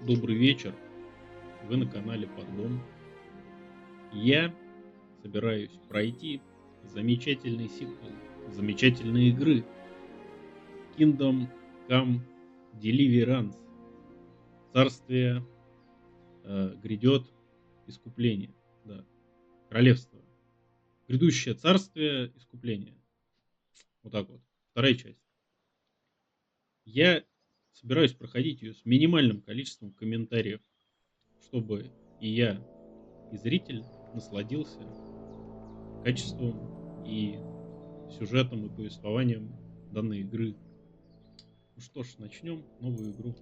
Добрый вечер. Вы на канале Поддон. Я собираюсь пройти замечательный сиквел замечательной игры Kingdom Come Deliverance. Царствие грядет искупление. Да. Королевство. Грядущее царствие искупления. Вот так вот. Вторая часть. Я собираюсь проходить ее с минимальным количеством комментариев, чтобы и я, и зритель насладился качеством и сюжетом и повествованием данной игры. Ну что ж, начнем новую игру.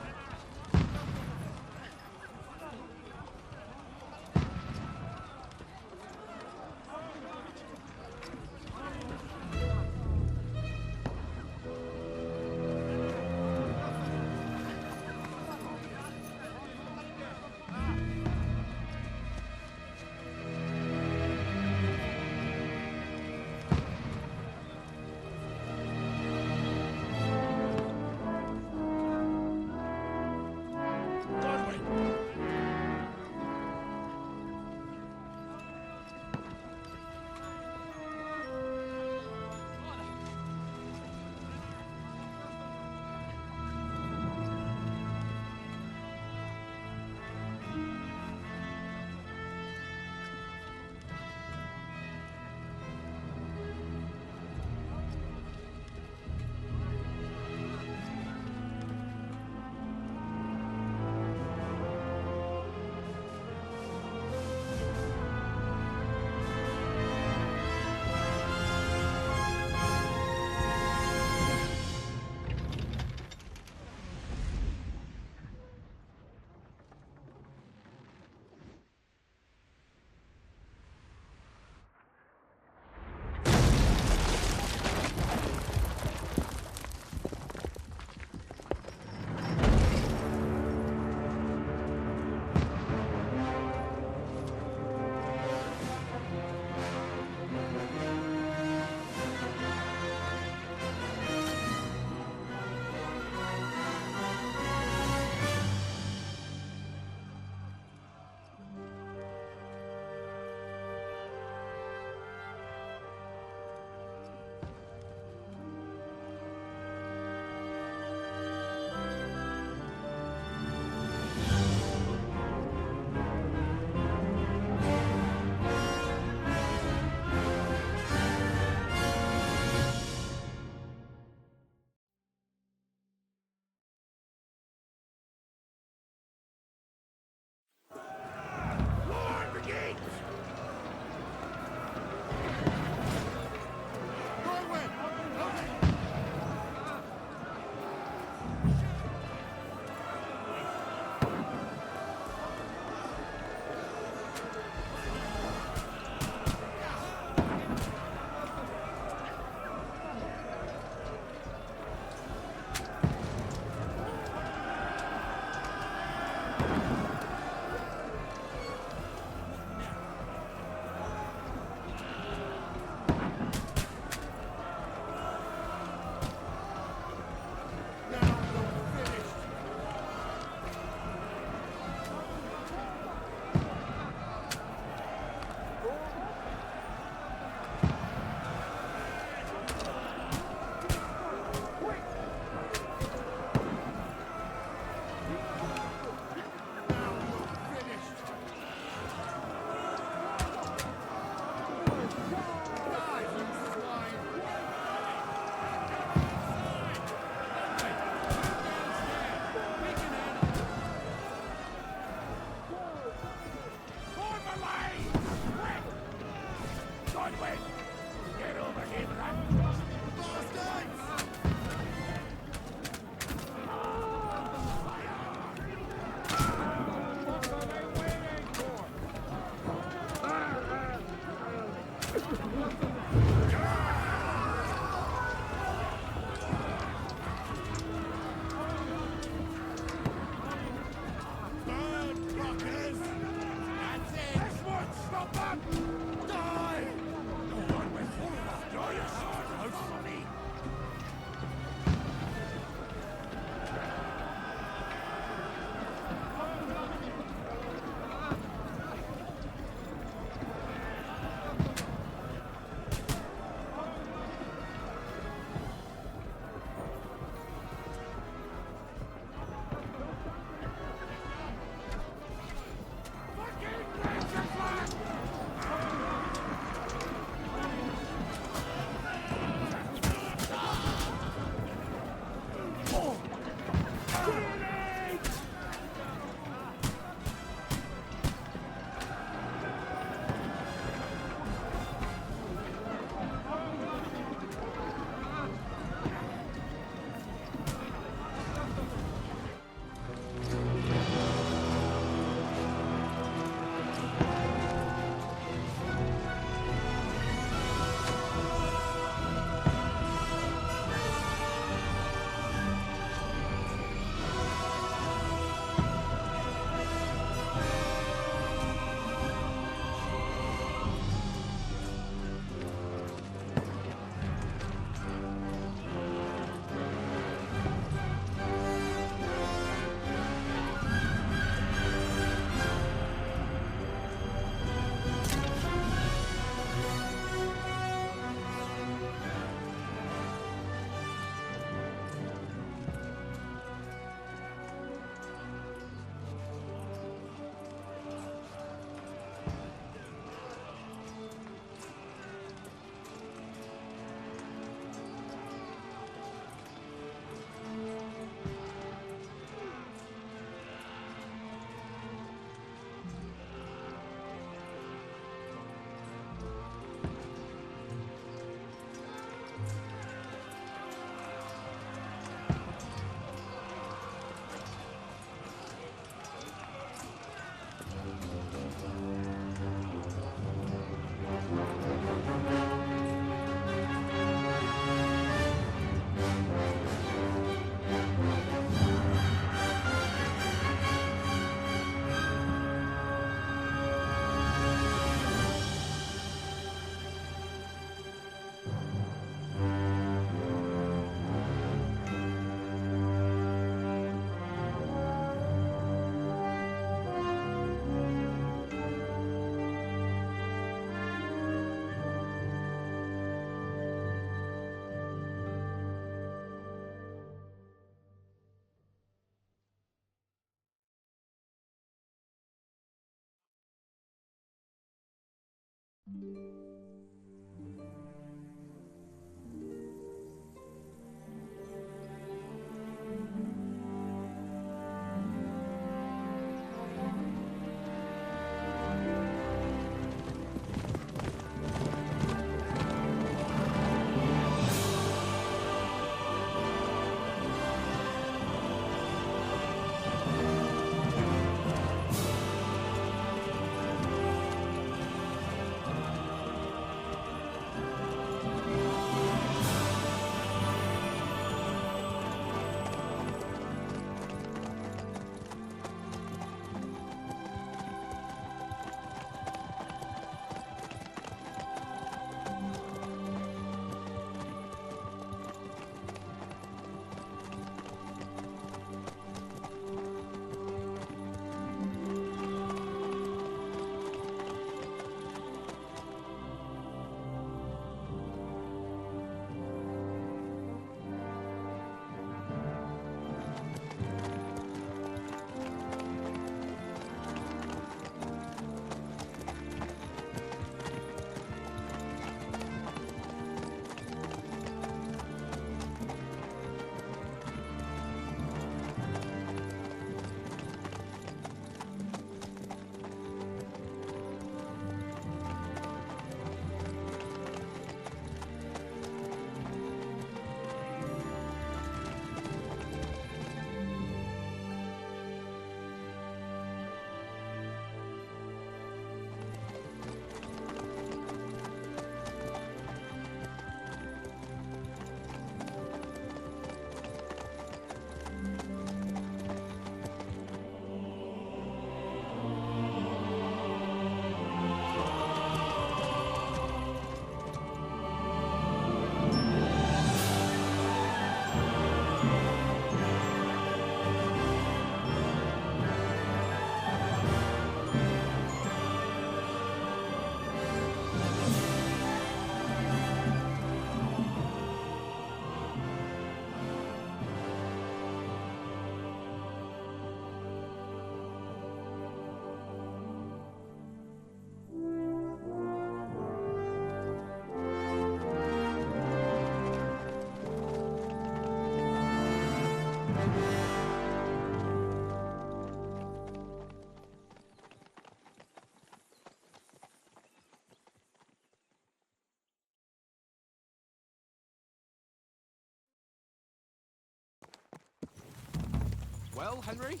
Well, Henry,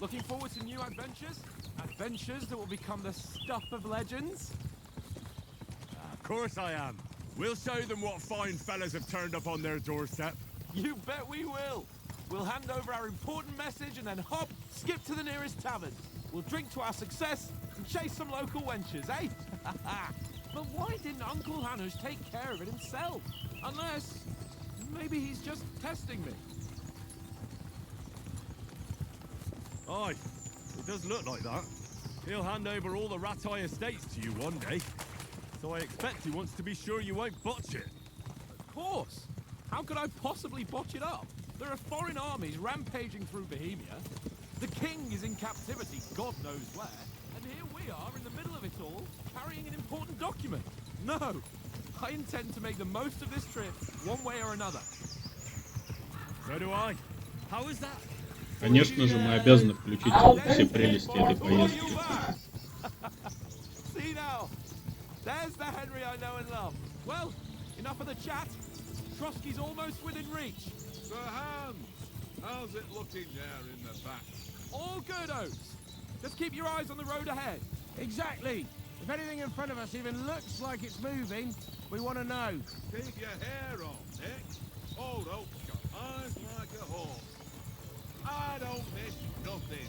looking forward to new adventures? Adventures that will become the stuff of legends? Of course I am. We'll show them what fine fellas have turned up on their doorstep. You bet we will. We'll hand over our important message and then hop, skip to the nearest tavern. We'll drink to our success and chase some local wenches, eh? But why didn't Uncle Hanush take care of it himself? Unless, maybe he's just testing me. Aye, it does look like that. He'll hand over all the Ratai estates to you one day. So I expect he wants to be sure you won't botch it. Of course. How could I possibly botch it up? There are foreign armies rampaging through Bohemia. The king is in captivity, God knows where. And here we are in the middle of it all, carrying an important document. No, I intend to make the most of this trip, one way or another. So do I. How is that? Конечно же, мы обязаны включить все прелести этой поездки. See now, there's the Henry I know and love. Well, enough of the chat. Trotsky's almost within reach. Sir Hans, how's it looking there in the back? All good, Oates. Just keep your eyes on the road ahead. Exactly. If anything in front of us even looks like it's moving, we want to know. Keep your hair on, Nick. Old Oak's got eyes like a horse. I don't miss nothing.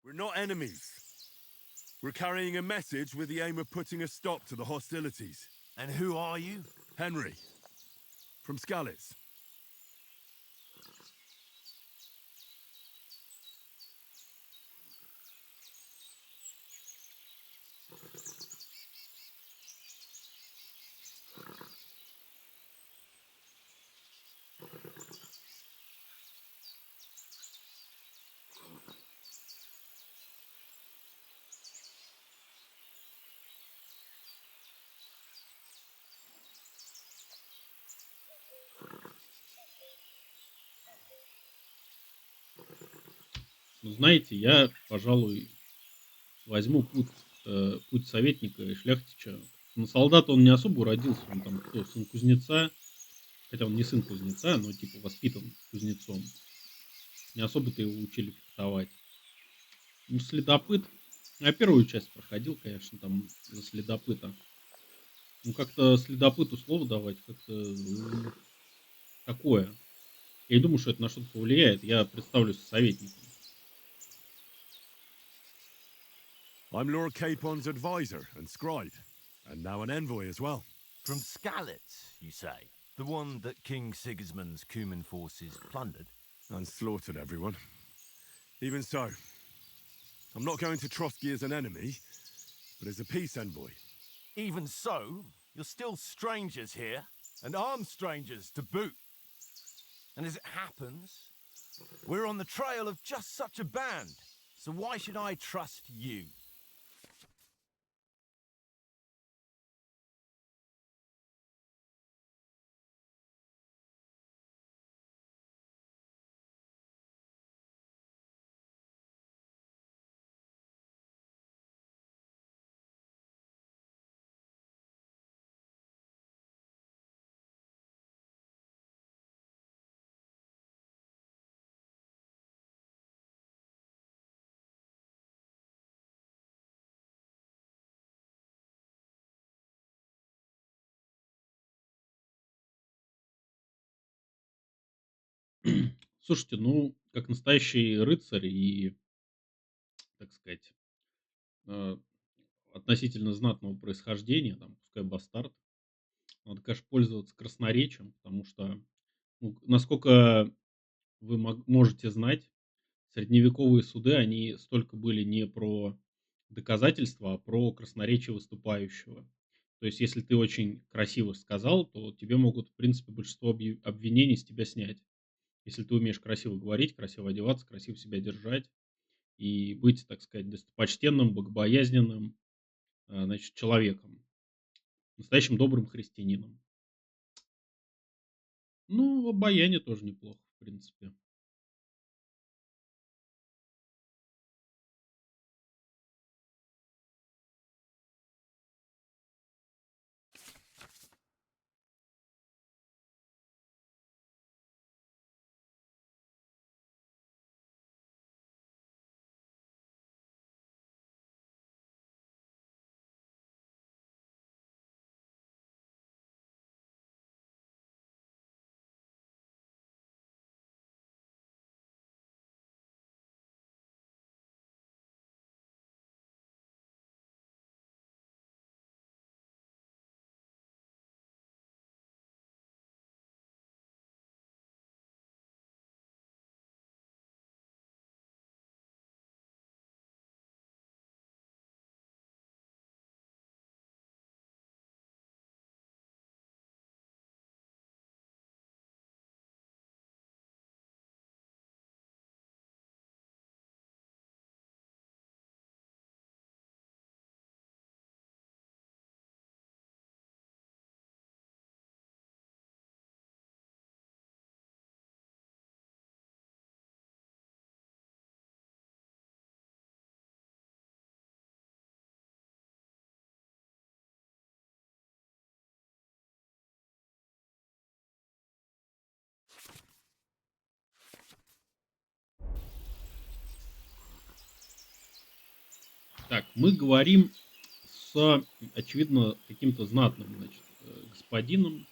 We're not enemies. We're carrying a message with the aim of putting a stop to the hostilities. And who are you? Henry, from Skalitz. Ну, знаете, я, пожалуй, возьму путь советника и шляхтича. На солдата он не особо уродился, он там кто, сын кузнеца, хотя он не сын кузнеца, но типа воспитан кузнецом. Не особо-то его учили фехтовать. Ну, следопыт, Я первую часть проходил, конечно, там за следопыта. Ну, как-то следопыту слово давать, как-то такое. Я не думаю, что это на что-то повлияет. Я представлюсь советником. I'm Lord Capon's advisor and scribe, and now an envoy as well. From Skalitz, you say? The one that King Sigismund's Cuman forces plundered? And slaughtered everyone. Even so, I'm not going to Trotsky as an enemy, but as a peace envoy. Even so, you're still strangers here, and armed strangers to boot. And as it happens, we're on the trail of just such a band, so why should I trust you? Слушайте, ну, как настоящий рыцарь и, так сказать, э, относительно знатного происхождения, там, пускай бастард, надо, конечно, пользоваться красноречием, потому что, ну, насколько вы можете знать, средневековые суды, они столько были не про доказательства, а про красноречие выступающего. То есть, если ты очень красиво сказал, то тебе могут, в принципе, большинство обвинений с тебя снять. Если ты умеешь красиво говорить, красиво одеваться, красиво себя держать и быть, так сказать, достопочтенным, богобоязненным, значит, человеком, настоящим добрым христианином. Ну, обаяние тоже неплохо, в принципе. Так, мы говорим с, очевидно, каким-то знатным, значит, господином,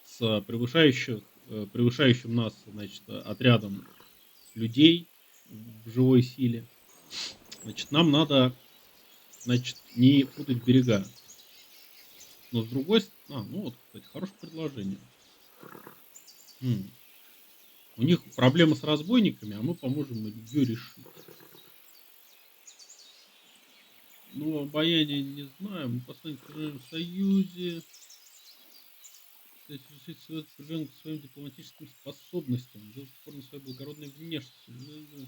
с превышающим нас, значит, отрядом людей в живой силе. Значит, нам надо, значит, не путать берега. Но с другой стороны... ну вот, кстати, хорошее предложение. У них проблемы с разбойниками, а мы поможем ее решить. Ну, обаяние не знаю. Мы последний в союзе. Решить свой к своим дипломатическим способностям. Делать упор на своей благородной внешности.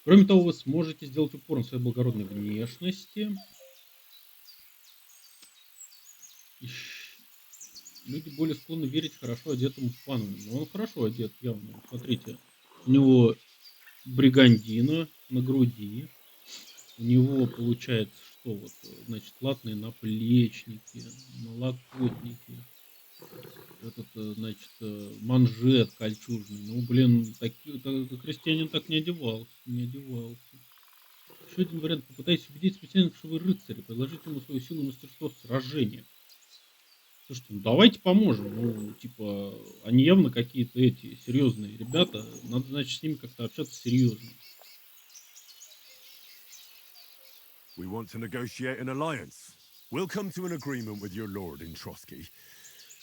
Кроме того, вы сможете сделать упор на своей благородной внешности. Люди более склонны верить хорошо одетому пану. Но он хорошо одет, явно. Смотрите, у него бригандина на груди. У него получается, что вот, значит, латные наплечники, налокотники. Этот, значит, манжет кольчужный. Ну, блин, крестьянин так не одевался, не одевался. еще один вариант. Попытайтесь убедить собеседника, что вы рыцари. Предложите ему свою силу и мастерство в сражениях. Слушайте, ну давайте поможем. Ну, типа, они явно какие-то эти серьезные ребята. Надо, значит, с ними как-то общаться серьезно. We want to negotiate an alliance. We'll come to an agreement with your lord in Trotsky,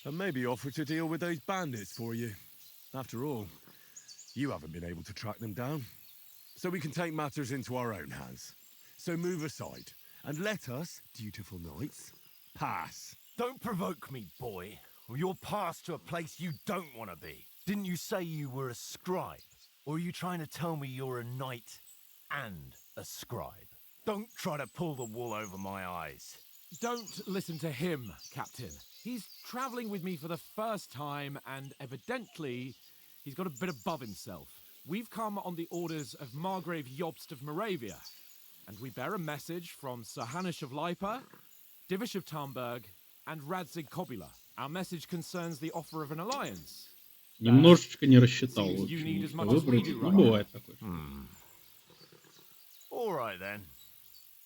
and maybe offer to deal with those bandits for you. After all, you haven't been able to track them down, so we can take matters into our own hands. So move aside, and let us, dutiful knights, pass. Don't provoke me, boy, or you'll pass to a place you don't want to be. Didn't you say you were a scribe? Or are you trying to tell me you're a knight and a scribe? Don't try to pull the wool over my eyes. Don't listen to him, Captain. He's travelling with me for the first time, and evidently, he's got a bit above himself. We've come on the orders of Margrave Jobst of Moravia, and we bear a message from Sir Hanish of Lipa, Divish of Tarnberg, and Radzig Kobula. Our message concerns the offer of an alliance. Немножечко не рассчитал, в Seems you need общем, as что much as we выбрать. do Ну, right now. бывает такое. All right then.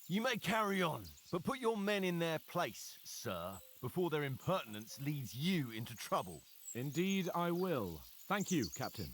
You may carry on, but put your men in their place, sir, before their impertinence leads you into trouble. Indeed, I will. Thank you, Captain.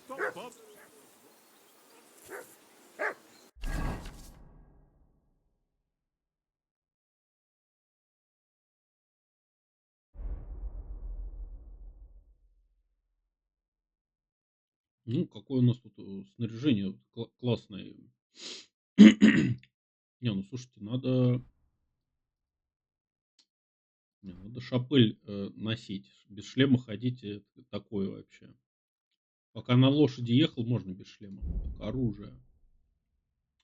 Stop, Bob. Ну, какое у нас тут снаряжение классное. Не, ну слушайте, надо шапель носить. Без шлема ходить это такое вообще. Пока на лошади ехал, можно без шлема. Так, оружие.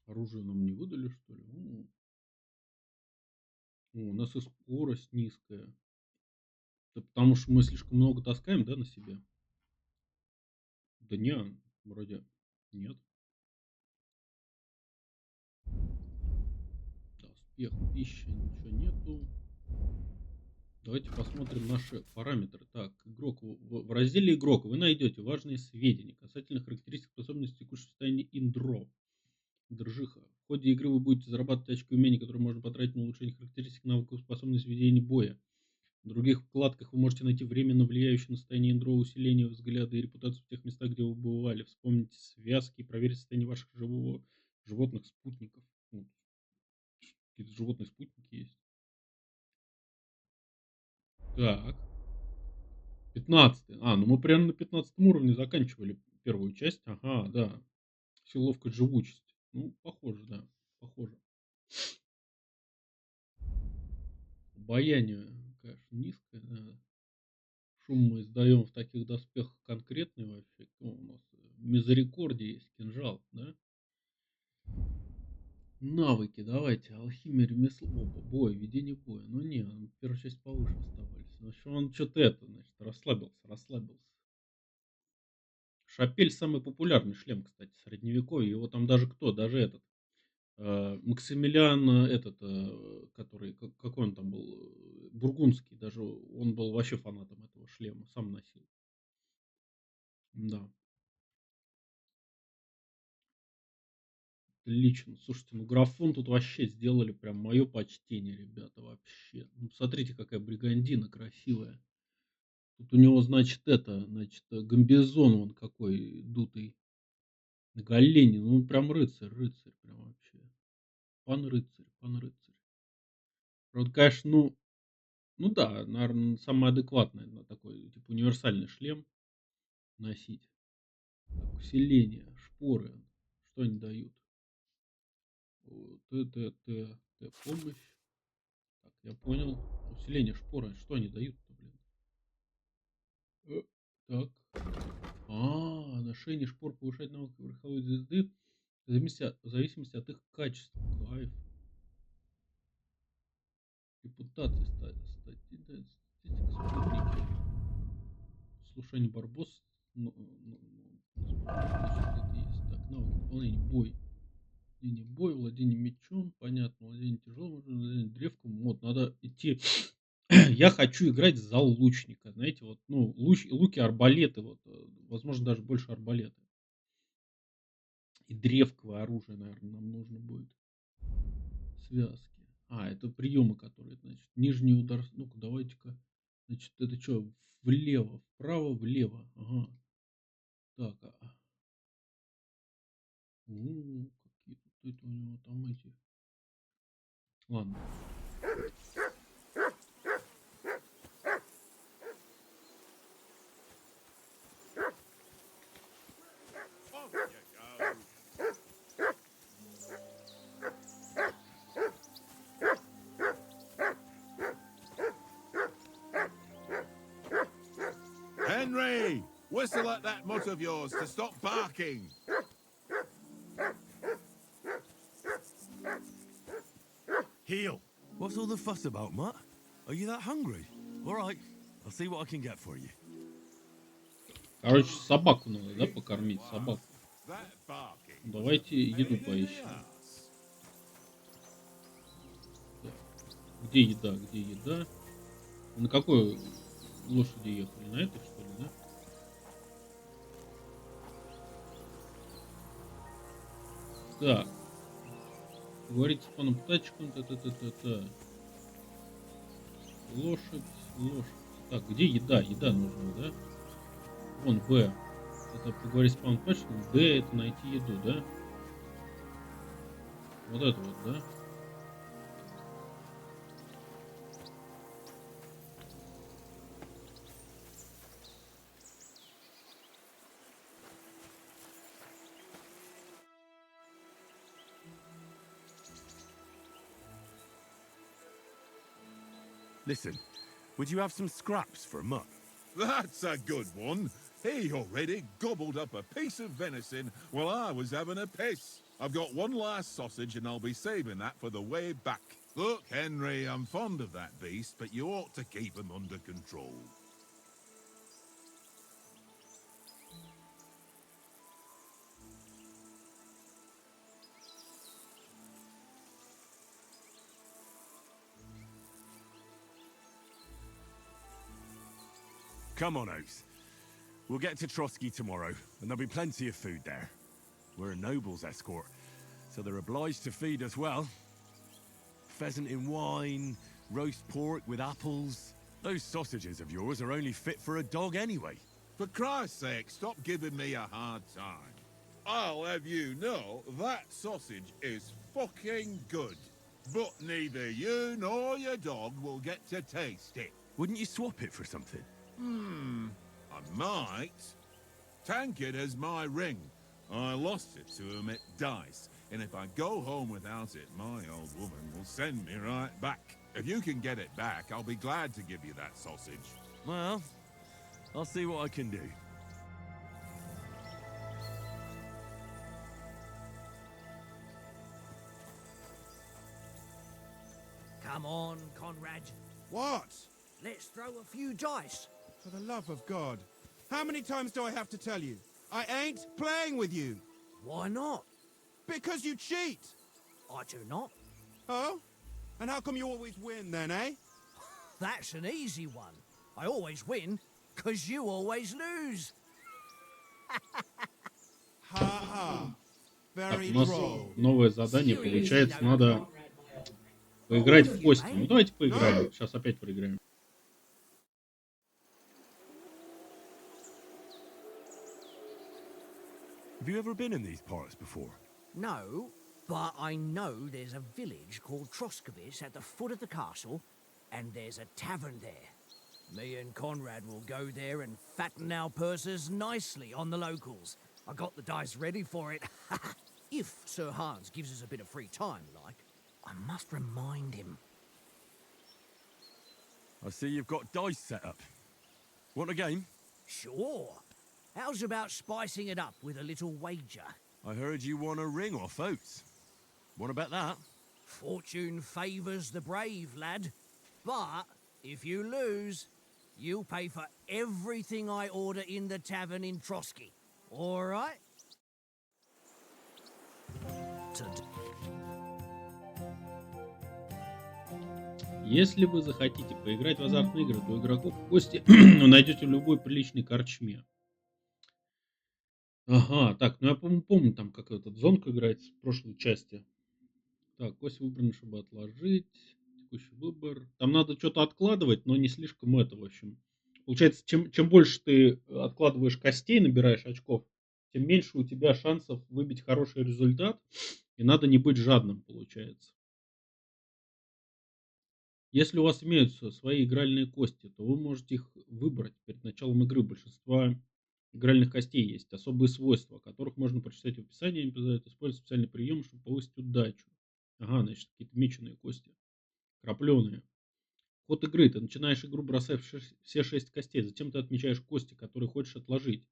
Оружие нам не выдали, что ли? У нас и скорость низкая. Это потому что мы слишком много таскаем, да, на себе? Да не, вроде нет. Доспех, пища, ничего нету. Давайте посмотрим наши параметры. Так, игрок. В разделе игрок вы найдете важные сведения касательно характеристик способностей текущего состояния индро. Держиха. В ходе игры вы будете зарабатывать очки умений, которые можно потратить на улучшение характеристик навыков способностей ведения боя. В других вкладках вы можете найти временно влияющее на состояние ядро, усиление взгляда и репутацию в тех местах, где вы бывали. Вспомните связки и проверьте состояние ваших животных спутников. Вот, какие-то животные спутники есть. Так. 15. Ну мы прямо на 15 уровне заканчивали первую часть. Ага, да. Сила, ловкость, живучесть. Ну, похоже, да. Похоже. Обаяние, конечно, низкое, да. Шум мы издаем в таких доспехах конкретный вообще. Кто у нас? Мизерикордия есть, кинжал, да? Навыки, давайте. Алхимия, ремесло, бой, ведение боя. Ну не, первая часть повыше оставались. В общем, он что-то значит, расслабился. Шапель самый популярный шлем, кстати, средневековье. Его там даже даже этот, Максимилиан, который, какой он там был, бургундский, даже он был вообще фанатом этого шлема, сам носил. Да. Отлично. Слушайте, ну графон тут вообще сделали прям мое почтение, ребята, вообще. Ну, смотрите, какая бригандина красивая. Тут у него, значит, гамбизон вон какой дутый. На голене. Ну, он прям рыцарь, прям вообще. Пан рыцарь. Правда, конечно, ну да, наверное, самое адекватное на такой, типа, универсальный шлем носить. Так, усиление, шпоры. Что они дают? Помощь. Так, я понял. Усиление шпоры. Что они дают-то, блин? Так. Ношение шпор повышает навык верховой звезды в зависимости от их качества. Кайф. Репутация статистика спутники. Слушание барбос. Значит, это есть. Так, навык выполнения. Бой. Владение мечом. Понятно. Владение тяжелым, владение древком. Вот, надо идти. Я хочу играть за лучника. Знаете, вот, ну, луки, арбалеты, вот, возможно, даже больше арбалеты. И древковое оружие, наверное, нам нужно будет. Связки. Это приемы, которые, значит, нижний удар. Ну-ка, давайте-ка. Значит, это что? Влево, вправо, влево. Ага. Так, какие тут это у него там эти. Ладно. Off you go. Henry! Whistle at that mutt of yours to stop barking. Heel. What's all the fuss about, Mutt? Are you that hungry? All right, I'll see what I can get for you. Короче, собаку надо, да, покормить? Собаку. That barking. Давайте еду Pain in the поищем. ass. Так. Где еда? На какой лошади ехали? На этой, что ли, да? Так. Говорить с паном птачком. Та-та-та-та-та. Лошадь. Так, где еда? Еда нужна, да? Вон, Б. Это поговорить с паном птачком. Д это найти еду, да? Вот это вот, да? Listen, would you have some scraps for Mutt? That's a good one. He already gobbled up a piece of venison while I was having a piss. I've got one last sausage and I'll be saving that for the way back. Look, Henry, I'm fond of that beast, but you ought to keep him under control. Come on, Oates. We'll get to Trotsky tomorrow, and there'll be plenty of food there. We're a noble's escort, so they're obliged to feed us well. Pheasant in wine, roast pork with apples. Those sausages of yours are only fit for a dog anyway. For Christ's sake, stop giving me a hard time. I'll have you know that sausage is fucking good. But neither you nor your dog will get to taste it. Wouldn't you swap it for something? I might. Tankard has my ring. I lost it to him at dice, and if I go home without it, my old woman will send me right back. If you can get it back, I'll be glad to give you that sausage. Well, I'll see what I can do. Come on, Conrad. What? Let's throw a few dice. For the love of God. How many times do I have to tell you? I ain't playing with you. Why not? Because you cheat. I do not. Oh? And how come you always win then, eh? That's an easy one. I always win, 'cause you always lose. Ha-ha. Так, Very у нас droll. новое задание. Получается, надо поиграть в кости. Ну, давайте поиграем. Сейчас опять проиграем. Have you ever been in these parts before? No, but I know there's a village called Troskovitz at the foot of the castle, and there's a tavern there. Me and Conrad will go there and fatten our purses nicely on the locals. I got the dice ready for it. If Sir Hans gives us a bit of free time, like, I must remind him. I see you've got dice set up. Want a game? Sure. How's about spicing it up with a little wager? I heard you won a ring off Oates. What about that? Fortune favours the brave, lad. But if you lose, you'll pay for everything I order in the tavern in Trotsky. All right? Если вы захотите поиграть в азартные игры, то игроков в кости вы найдете в любой приличной корчме. Ага, так, ну я помню, там как этот зонка играется в прошлой части. Так, кость выбрана, чтобы отложить. Текущий выбор. Там надо что-то откладывать, но не слишком это, в общем. Получается, чем больше ты откладываешь костей, набираешь очков, тем меньше у тебя шансов выбить хороший результат. И надо не быть жадным, получается. Если у вас имеются свои игральные кости, то вы можете их выбрать перед началом игры. Большинство игральных костей есть особые свойства, о которых можно прочитать в описании. Они позволяют использовать специальные приемы, чтобы повысить удачу. Ага, значит, какие-то меченые кости. Крапленые. Ход игры. Ты начинаешь игру, бросая все 6 костей. Затем ты отмечаешь кости, которые хочешь отложить.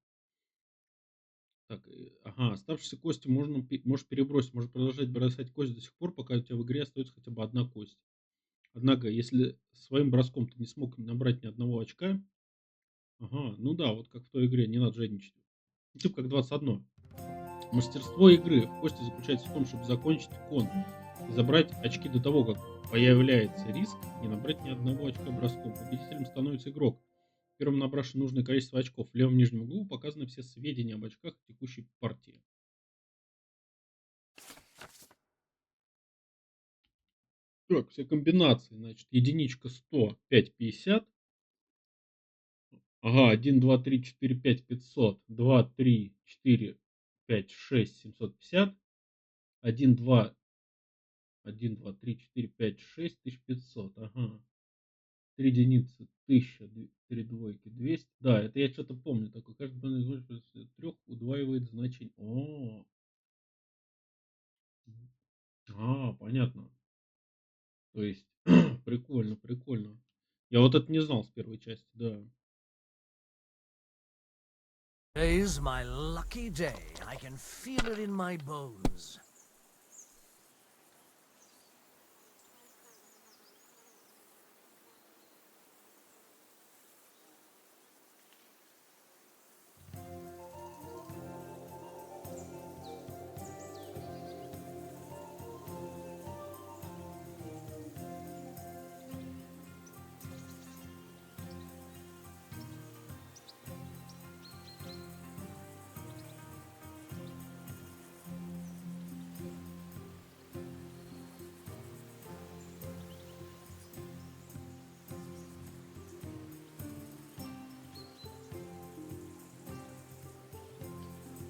Так, ага, оставшиеся кости можешь перебросить. Можешь продолжать бросать кость до сих пор, пока у тебя в игре остается хотя бы одна кость. Однако, если своим броском ты не смог набрать ни одного очка, ага, ну да, вот как в той игре, не надо жадничать. Типа как 21. Мастерство игры в кости заключается в том, чтобы закончить кон и забрать очки до того, как появляется риск не набрать ни одного очка броском. Победителем становится игрок, первым набравший нужное количество очков. В левом нижнем углу показаны все сведения об очках текущей партии. Так, все комбинации, значит, единичка 100, 5, 50. Ага, 1, 2, 3, 4, 5, 500. 2, 3, 4, 5, 6, 750. 1, 2, 1, 2, 3, 4, 5, 6, 1500. Ага. 3 единицы 1000, 3 двойки 200. Да, это я что-то помню. Такой каждый банк из 3 удваивает значение. О. Понятно. То есть, прикольно, прикольно. Я вот это не знал с первой части, да. Today's my lucky day. I can feel it in my bones.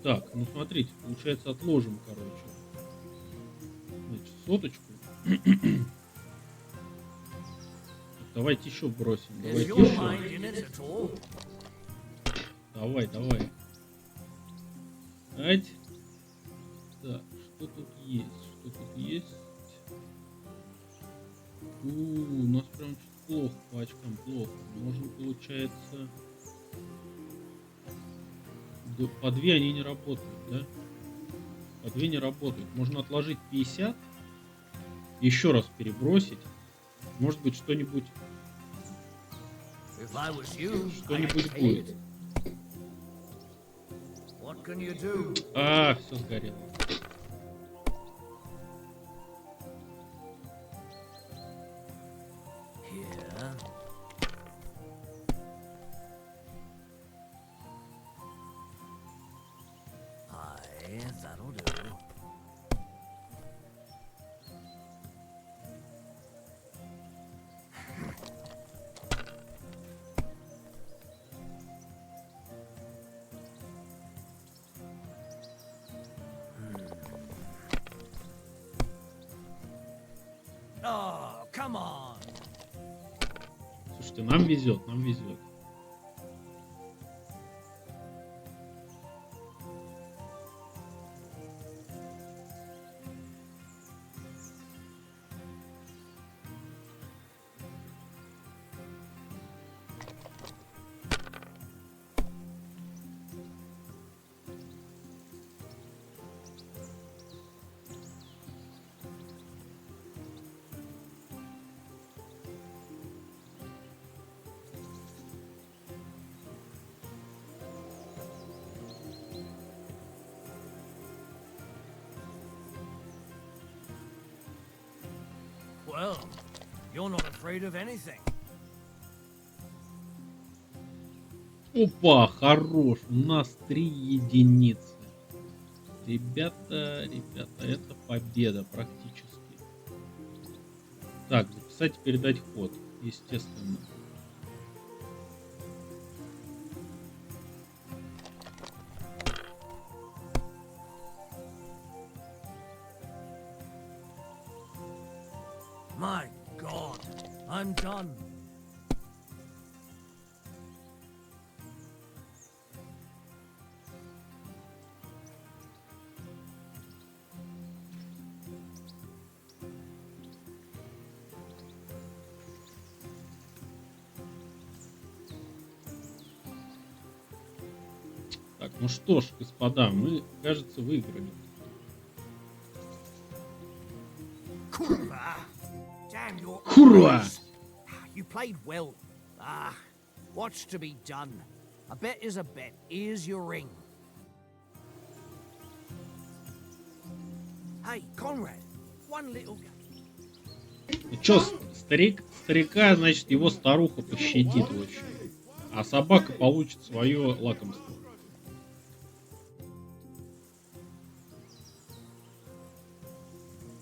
Так, ну смотрите, получается отложим, короче. Значит, соточку. Давайте еще бросим. Is Давайте your еще. mind in it at all? Давай, давай. Ать. Так, что тут есть? Что тут есть? У нас прям чуть плохо по очкам, плохо. Можем, получается... По 2 они не работают, да? По 2 не работают. Можно отложить 50. Еще раз перебросить. Может быть, что-нибудь... If I was you, I'd Что-нибудь take будет. it. What can you do? А, все сгорело. Here. Aye, that'll do. Oh, come on. Слушайте, нам везет, нам везет. Well, you're not afraid of anything. Опа, хорош. У нас 3 единицы. Ребята, ребята, это победа практически. Так, записать и передать ход. Естественно. My God, I'm done. Так, ну что ж, господа, мы, кажется, выиграли. Kurva! Damn your Kurva! eyes. You played well. Ah, what's to be done? A bet is a bet. Here's your ring. Hey, Conrad, one little... Ну чё, старика, значит, его старуха пощадит, в общем. А собака получит свое лакомство.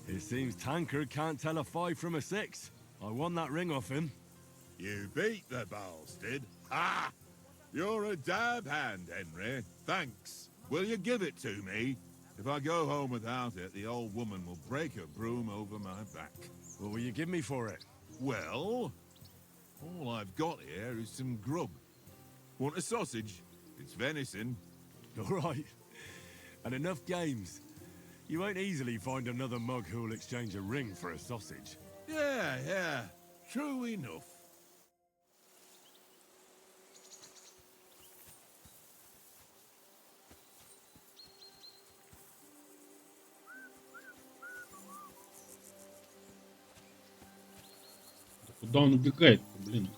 It seems Tankard can't tell a 5 from a 6. I won that ring off him. You beat the bastard. Ha! You're a dab hand, Henry. Thanks. Will you give it to me? If I go home without it, the old woman will break her broom over my back. What will you give me for it? Well, all I've got here is some grub. Want a sausage? It's venison. All right. And enough games. You won't easily find another mug who'll exchange a ring for a sausage. Yeah. True enough. Куда он убегает-то, блин?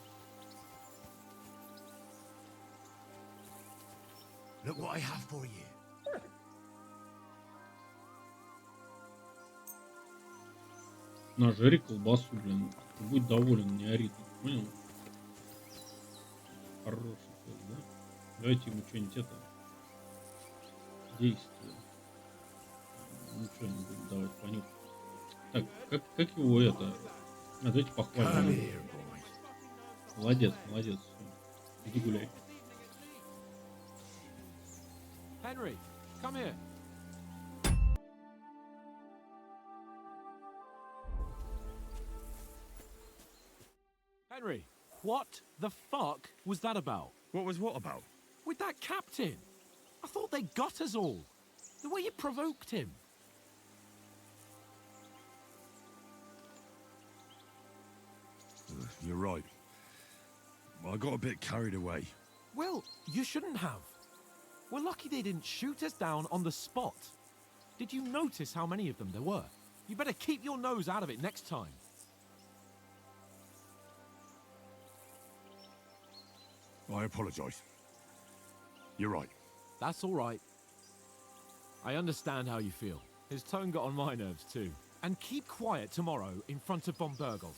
Look what I have for you. Нажери колбасу, блин. Будь доволен, не ори тут, понял? Хороший ход, да? Давайте ему что-нибудь это... Действие. Ничего не буду давать понюхать. Так, как его это... А, давайте похвалим. Молодец, молодец. Всё. Иди гуляй. Henry, Come here. Henry, what the fuck was that about? What was what about? With that captain? I thought they got us all. The way you provoked him. You're right. I got a bit carried away. Well, you shouldn't have. We're lucky they didn't shoot us down on the spot. Did you notice how many of them there were? You better keep your nose out of it next time. I apologise. You're right. That's all right. I understand how you feel. His tone got on my nerves too. And keep quiet tomorrow in front of von Burgov.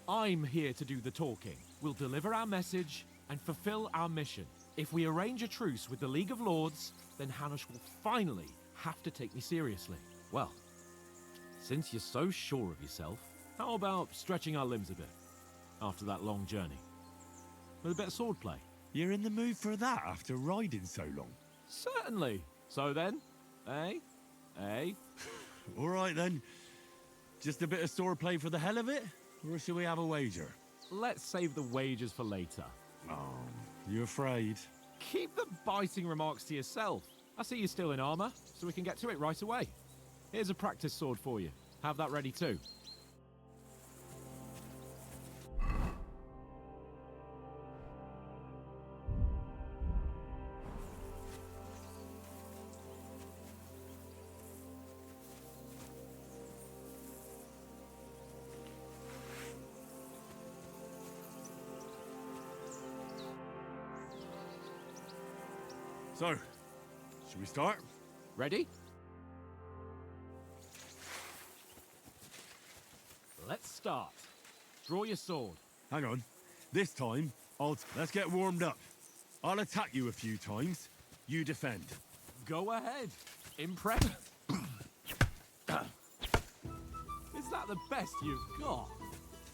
I'm here to do the talking. We'll deliver our message and fulfill our mission. If we arrange a truce with the League of Lords, then Hanush will finally have to take me seriously. Well, since you're so sure of yourself, how about stretching our limbs a bit after that long journey? With a bit of swordplay. You're in the mood for that after riding so long? Certainly. So then, eh? Eh? All right then. Just a bit of swordplay for the hell of it? Or shall we have a wager? Let's save the wagers for later. Oh, you afraid? Keep the biting remarks to yourself. I see you're still in armor, so we can get to it right away. Here's a practice sword for you. Have that ready too. So, should we start? Ready? Let's start. Draw your sword. Hang on. This time, let's get warmed up. I'll attack you a few times. You defend. Go ahead. Impressive. Is that the best you've got?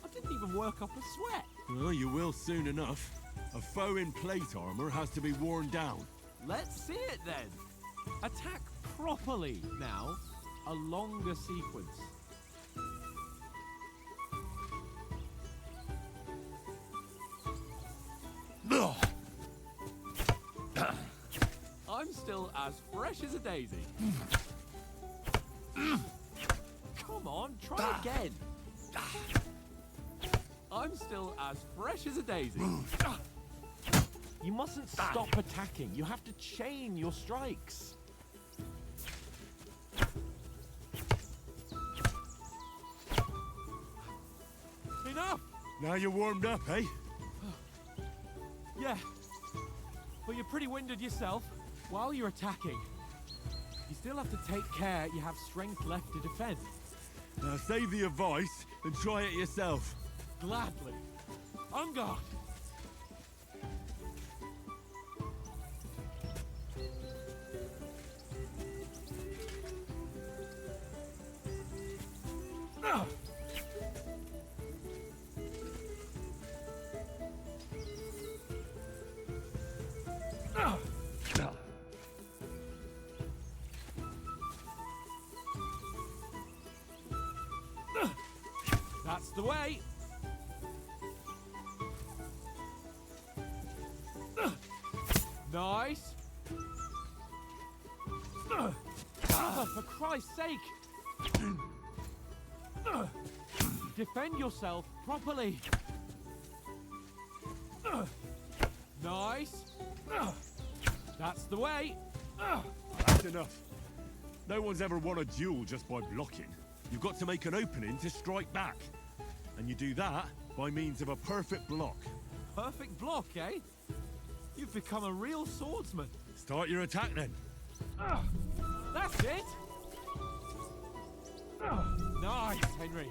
I didn't even work up a sweat. Well, you will soon enough. A foe in plate armor has to be worn down. Let's see it then. Attack properly now. A longer sequence. I'm still as fresh as a daisy. Come on, try again. I'm still as fresh as a daisy. You mustn't stop attacking. You have to chain your strikes. Enough! Now you're warmed up, eh? Yeah. But you're pretty winded yourself. While you're attacking, you still have to take care you have strength left to defend. Now save the advice and try it yourself. Gladly. On guard. That's the way. Nice. Cover, for Christ's sake. Defend yourself properly. Nice. That's the way. That's enough. No one's ever won a duel just by blocking. You've got to make an opening to strike back. And you do that by means of a perfect block. Perfect block, eh? You've become a real swordsman. Start your attack then. That's it. Nice, Henry.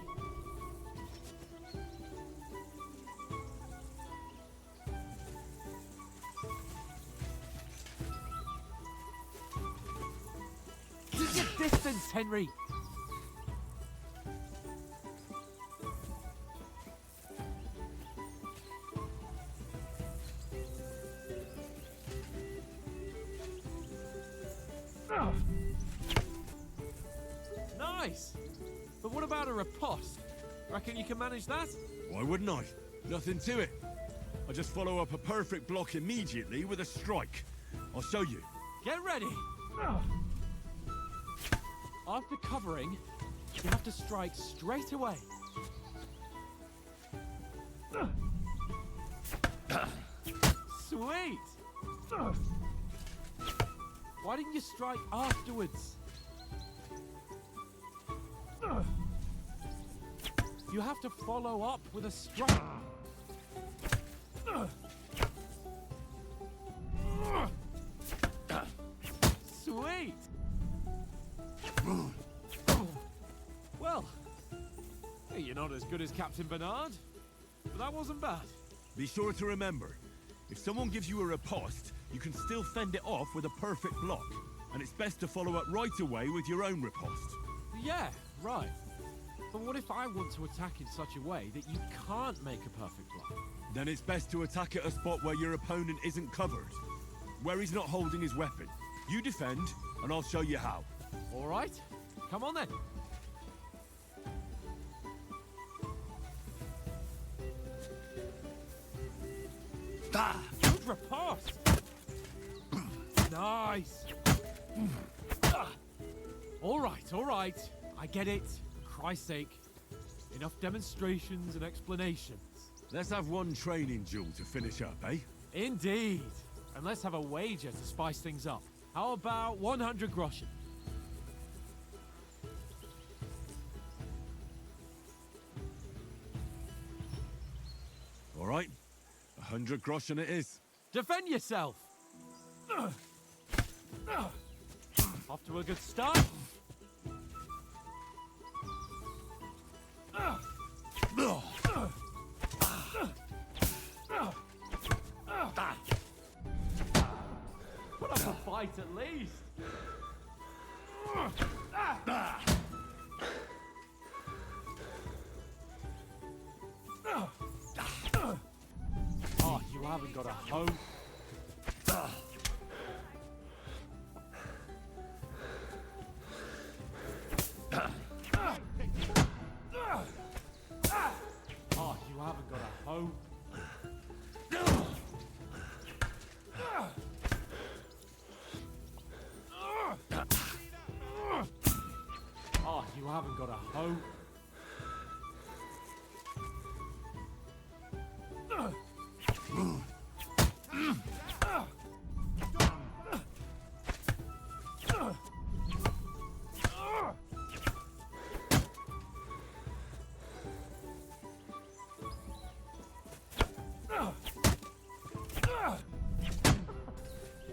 Keep your distance, Henry. Nice! But what about a riposte? Reckon you can manage that? Why wouldn't I? Nothing to it. I just follow up a perfect block immediately with a strike. I'll show you. Get ready! After covering, you have to strike straight away. Sweet! Why didn't you strike afterwards? You have to follow up with a strike. Sweet! Well, hey, you're not as good as Captain Bernard, but that wasn't bad. Be sure to remember, if someone gives you a riposte, you can still fend it off with a perfect block. And it's best to follow up right away with your own riposte. Yeah, right. But what if I want to attack in such a way that you can't make a perfect block? Then it's best to attack at a spot where your opponent isn't covered. Where he's not holding his weapon. You defend, and I'll show you how. All right, come on then. Good riposte. Nice. All right. I get it. For Christ's sake. Enough demonstrations and explanations. Let's have one training duel to finish up, eh? Indeed. And let's have a wager to spice things up. How about 100 groschen? All right. 100 groschen it is. Defend yourself. Off to a good start. Put up a fight at least. Oh, you haven't got a hope. Oh, you haven't got a hope. Oh, you haven't got a hope.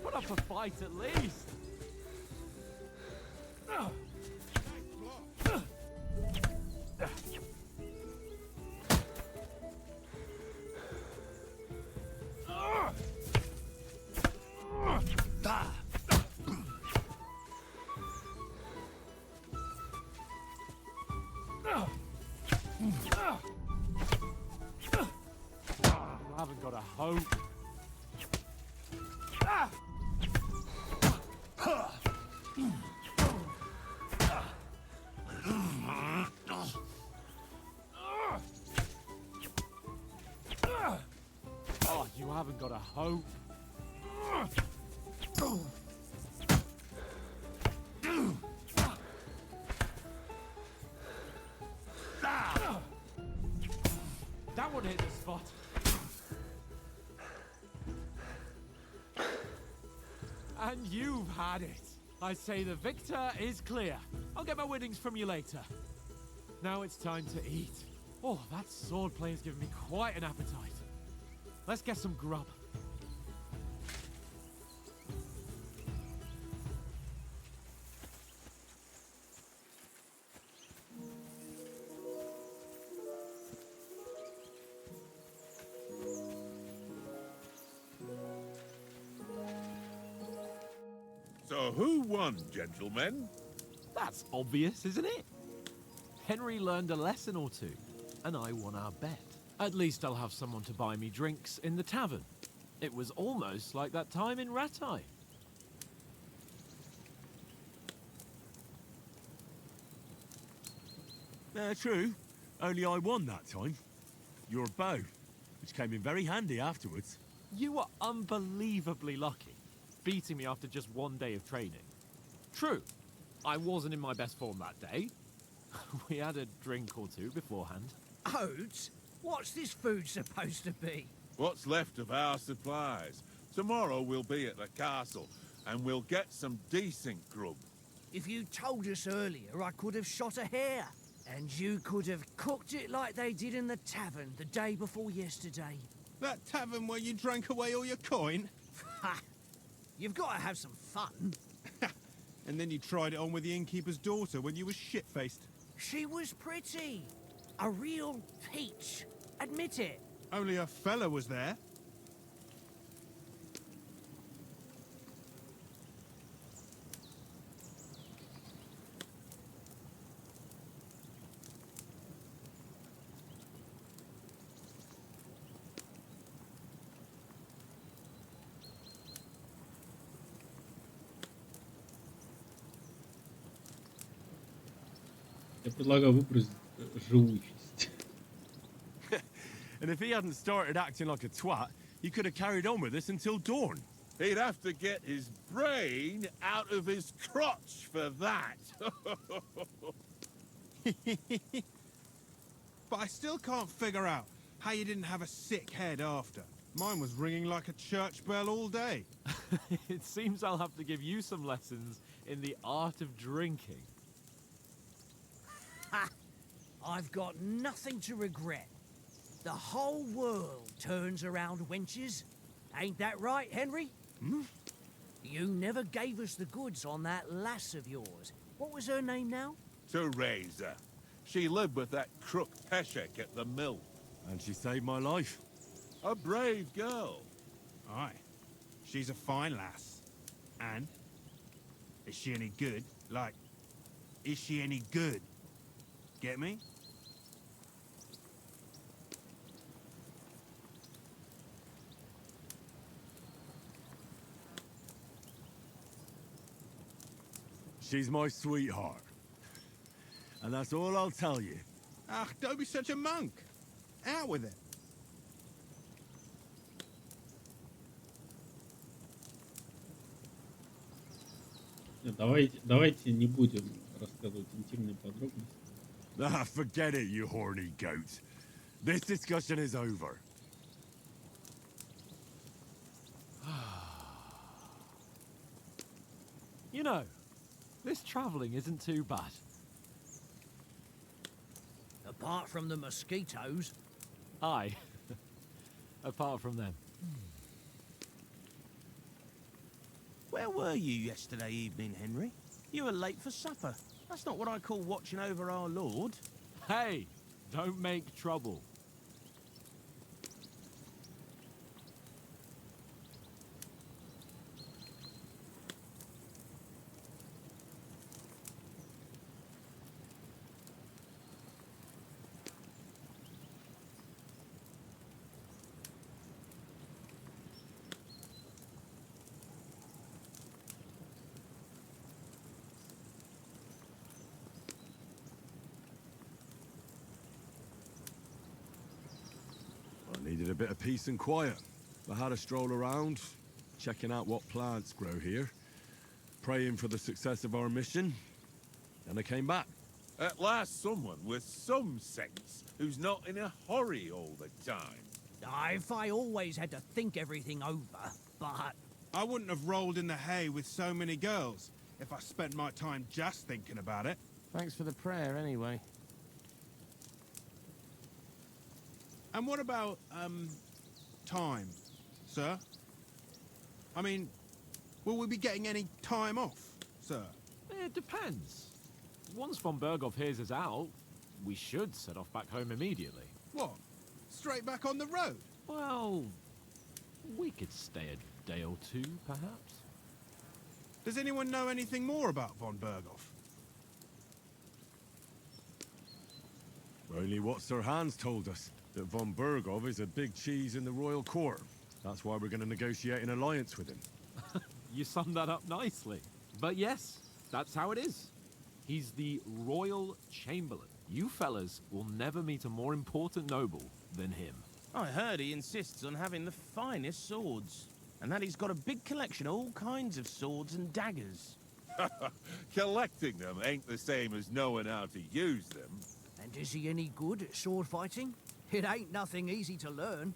Put up a fight at least. You haven't got a hope. Oh, you haven't got a hope. That one hit the spot. And you've had it. I say the victor is clear. I'll get my winnings from you later. Now it's time to eat. Oh, that swordplay has given me quite an appetite. Let's get some grub. So who won, gentlemen? That's obvious, isn't it? Henry learned a lesson or two, and I won our bet. At least I'll have someone to buy me drinks in the tavern. It was almost like that time in Rattay. True. Only I won that time. Your bow, which came in very handy afterwards. You were unbelievably lucky, beating me after just one day of training. True, I wasn't in my best form that day. We had a drink or two beforehand. Oats? What's this food supposed to be? What's left of our supplies. Tomorrow we'll be at the castle, and we'll get some decent grub. If you told us earlier, I could have shot a hare. And you could have cooked it like they did in the tavern the day before yesterday. That tavern where you drank away all your coin? Ha! You've got to have some fun. And then you tried it on with the innkeeper's daughter when you were shit-faced. She was pretty. A real peach. Admit it. Only a fella was there. Я предлагаю выпрыгнуть живучесть. And if he hadn't started acting like a twat, he could have carried on with us until dawn. He'd have to get his brain out of his crotch for that. But I still can't figure out how you didn't have a sick head after. Mine was ringing like a church bell all day. It seems I'll have to give you some lessons in the art of drinking. Ha! I've got nothing to regret. The whole world turns around wenches. Ain't that right, Henry? Hmm? You never gave us the goods on that lass of yours. What was her name now? Teresa. She lived with that crook Peshek at the mill. And she saved my life. A brave girl. Aye. She's a fine lass. And? Is she any good? Like, is she any good? Get me? She's my sweetheart. And that's all I'll tell you. Ah, don't be such a monk. Out with it. Нет, давайте не будем рассказывать интимные подробности. Ah, forget it, you horny goat. This discussion is over. You know, this travelling isn't too bad. Apart from the mosquitoes. Aye. Apart from them. Where were you yesterday evening, Henry? You were late for supper. That's not what I call watching over our lord. Hey, don't make trouble. I needed a bit of peace and quiet. I had a stroll around, checking out what plants grow here, praying for the success of our mission, and I came back. At last someone with some sense who's not in a hurry all the time. If I always had to think everything over, but... I wouldn't have rolled in the hay with so many girls if I spent my time just thinking about it. Thanks for the prayer, anyway. And what about, time, sir? I mean, will we be getting any time off, sir? It depends. Once von Berghoff hears us out, we should set off back home immediately. What? Straight back on the road? Well, we could stay a day or two, perhaps. Does anyone know anything more about von Berghoff? Only what Sir Hans told us, that von Berghoff is a big cheese in the royal court. That's why we're going to negotiate an alliance with him. You summed that up nicely. But yes, that's how it is. He's the Royal Chamberlain. You fellas will never meet a more important noble than him. I heard he insists on having the finest swords, and that he's got a big collection of all kinds of swords and daggers. Collecting them ain't the same as knowing how to use them. And is he any good at sword fighting? It ain't nothing easy to learn.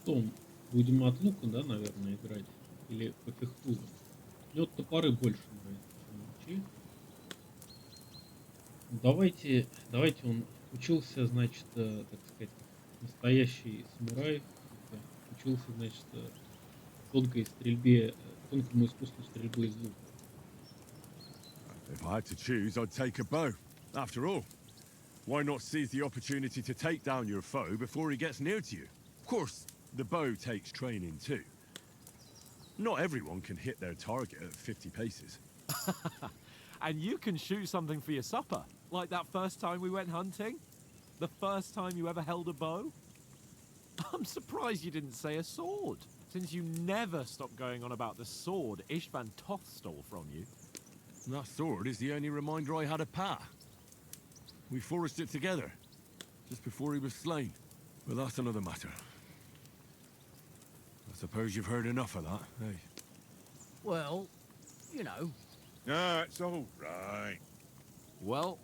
Что, будем от лука, да, наверное, играть? Или по фехтурам? Мне вот топоры больше нравятся, чем мечи. Давайте он учился, значит, так сказать, как настоящий самурай. Учился, значит, тонкой стрельбе, тонкому искусству стрельбы из лука. If I had to choose, I'd take a bow. After all, why not seize the opportunity to take down your foe before he gets near to you? Of course, the bow takes training too. Not everyone can hit their target at 50 paces. And you can shoot something for your supper, like that first time we went hunting? The first time you ever held a bow? I'm surprised you didn't say a sword, since you never stop going on about the sword Ishvan Toth stole from you. That sword is the only reminder I had of Pa. We forged it together, just before he was slain. But that's another matter. I suppose you've heard enough of that, eh? Well, you know. Ah, it's all right. Well,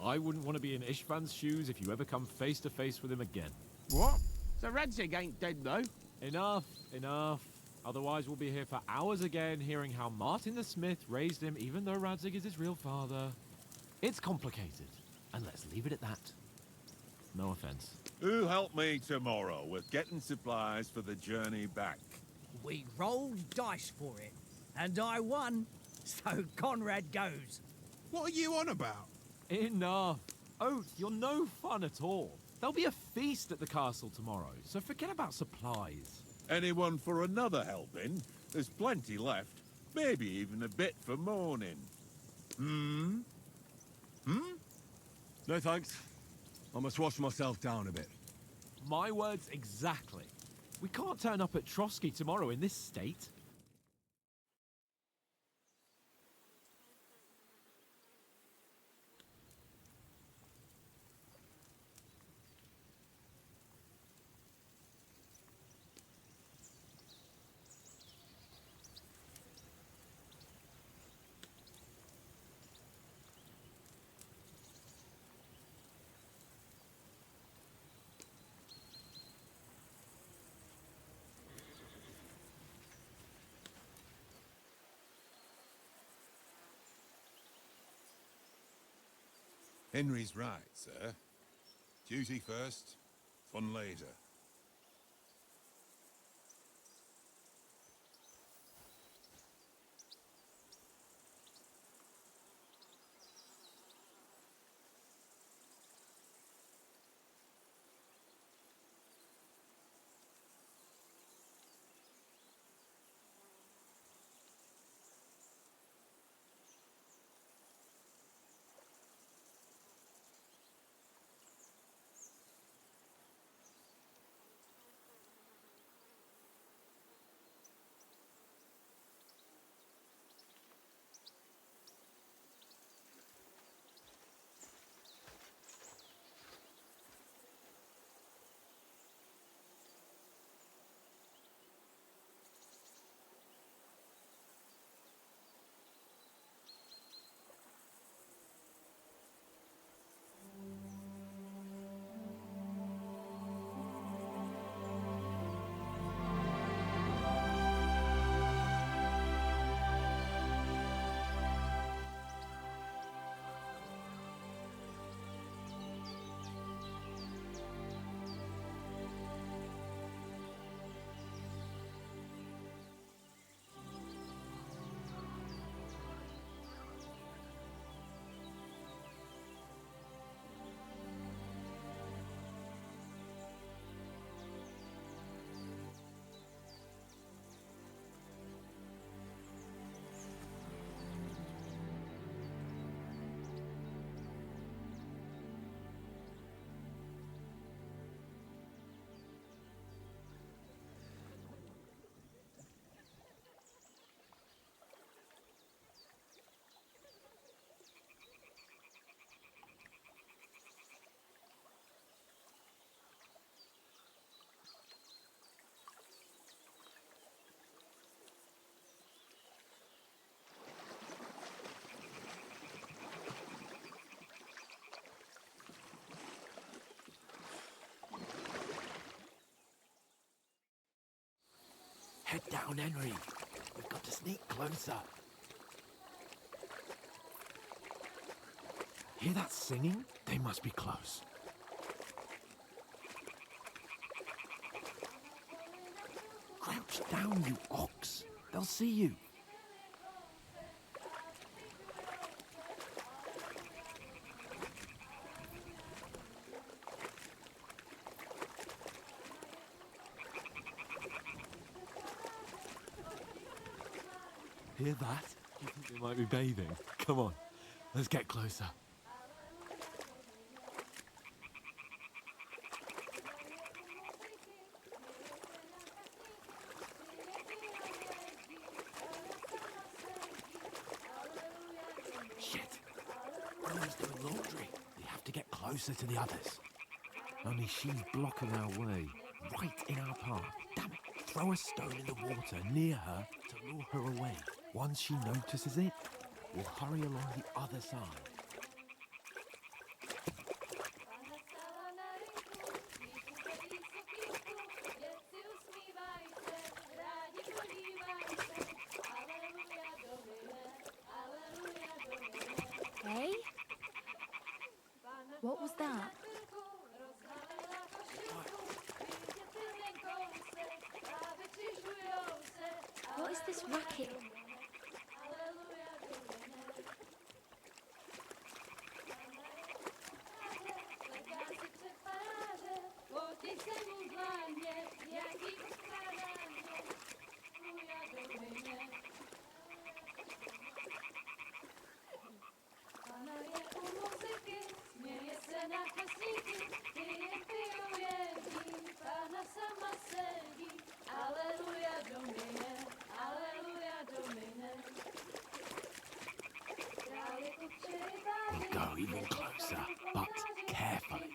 I wouldn't want to be in Ishvan's shoes if you ever come face to face with him again. What? So Radzig ain't dead, though? Enough, enough. Otherwise we'll be here for hours again hearing how Martin the Smith raised him even though Radzig is his real father. It's complicated, and let's leave it at that. No offense. Who'll help me tomorrow with getting supplies for the journey back? We rolled dice for it, and I won, so Conrad goes. What are you on about? Enough. Oath, you're no fun at all. There'll be a feast at the castle tomorrow, so forget about supplies. Anyone for another helping? There's plenty left. Maybe even a bit for morning. Hmm? No thanks. I must wash myself down a bit. My words exactly. We can't turn up at Trotsky tomorrow in this state. Henry's right, sir. Duty first, fun later. Head down, Henry. We've got to sneak closer. Hear that singing? They must be close. Crouch down, you ox. They'll see you. Hear that? You think they might be bathing? Come on, let's get closer. Shit! Mum's doing laundry. We have to get closer to the others. Only she's blocking our way, right in our path. Damn it! Throw a stone in the water near her to lure her away. Once she notices it, we'll hurry along the other side. Hey? What was that? What is this racket? We'll go even closer, but carefully.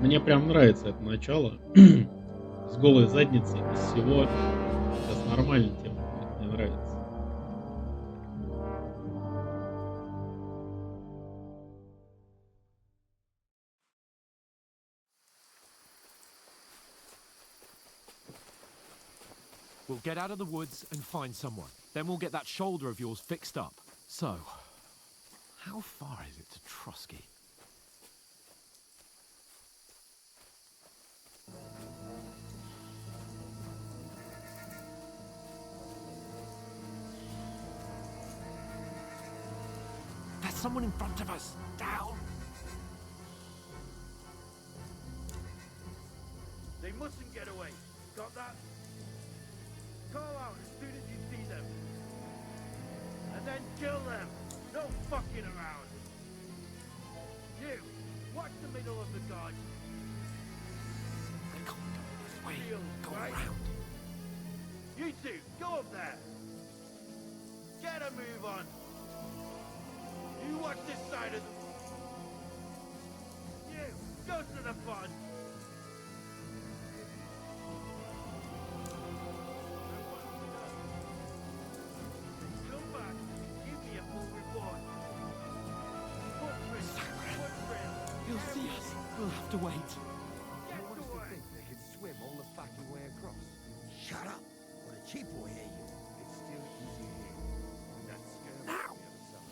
Мне прям нравится это начало. С голой задницей, без всего. Сейчас нормальная тема будет, мне нравится. We'll get out of the woods and find someone. Then we'll get that shoulder of yours fixed up. So, how far is it to Trosky? There's someone in front of us. Down. They mustn't get away. Got that? Call out as soon as you see them. And then kill them. No fucking around. You, watch the middle of the guard. I can't go this way. Shield, Go right? around. You two, go up there. Get a move on. You watch this side of the... You, go to the fun. Come back, give me a full report. Footprints, footprints. He'll see us. We'll have to wait. Get away. They can swim all the fucking way across. Shut up, or the chief will hear you. It's still easy here. That's scary. Now. On the other side.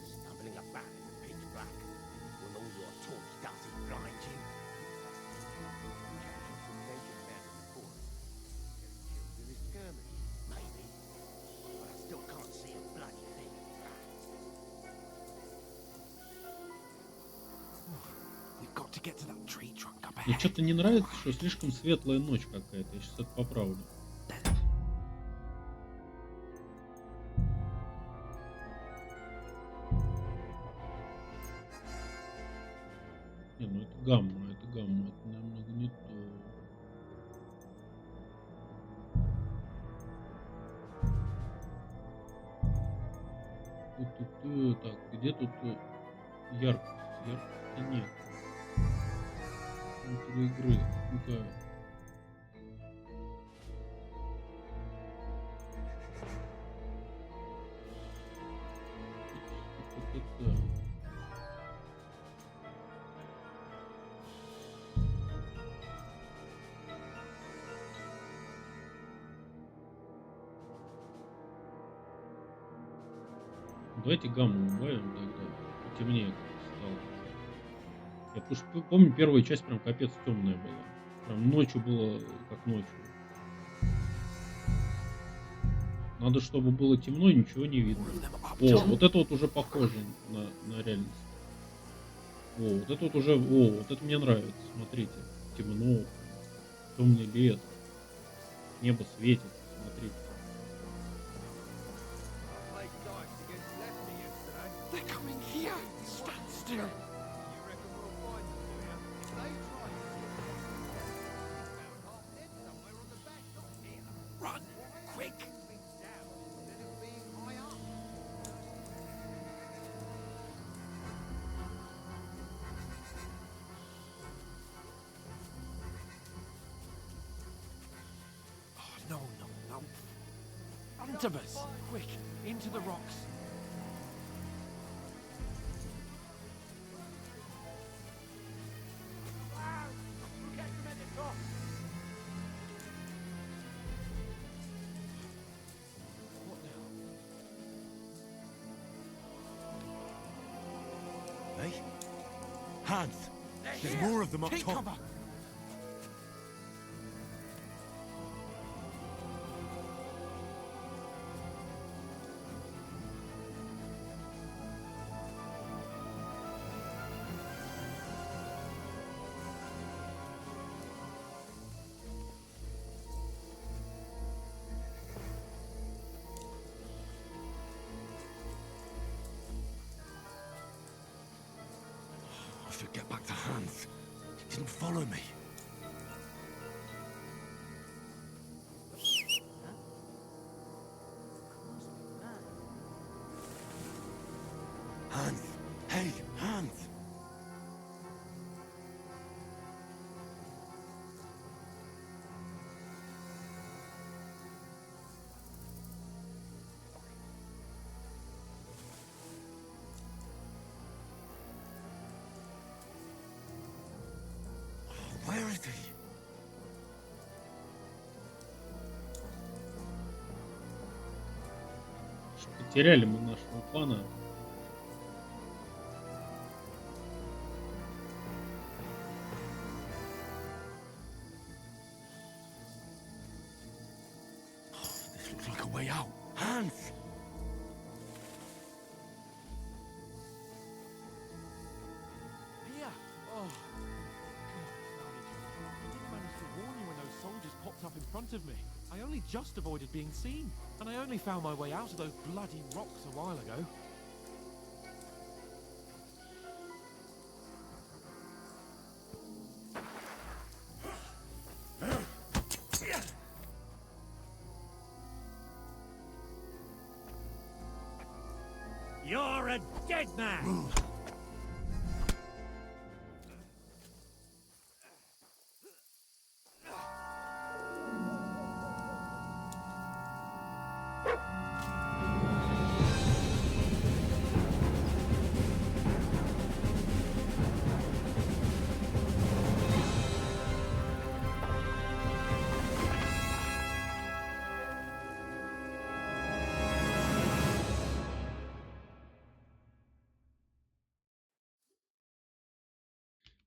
Stumbling about in the pitch black. Will all your talk does it blind you? Captured some naked men in the forest. Getting killed in a skirmish. Maybe. But I still can't see a bloody thing. We've got to get to that tree trunk up Мне ahead. что-то не нравится, что слишком светлая ночь какая-то. Я сейчас это поправлю. Не, ну это гамма, это намного не то. Ту-ту-ту. Так, где тут яркость? Яркости нет. Внутри игры. Ну-ка. Та-та-та-та. Давайте гамму убавим тогда. Темнее как-то стало. Я потому что помню, первая часть прям капец темная была. Прям ночью было как ночью. Надо, чтобы было темно и ничего не видно. О, вот это вот уже похоже на реальность. О, вот это вот уже... О, вот это мне нравится. Смотрите. Темно. Темный лес. Небо светит. Смотрите. They're coming here. Stand still. Run, quick. Oh, no. Onto us. Quick, into the rocks. What now? Hey? Hans! There's more of them up Take top. cover. I should get back to Hans. He didn't follow me. Hans! Hey, Hans! Потеряли мы нашего пана. This looks like a way out. Hans! Here! Oh. I didn't manage to warn you when those soldiers popped up in front of me. I only just avoided being seen, and I only found my way out of those bloody rocks a while ago. You're a dead man!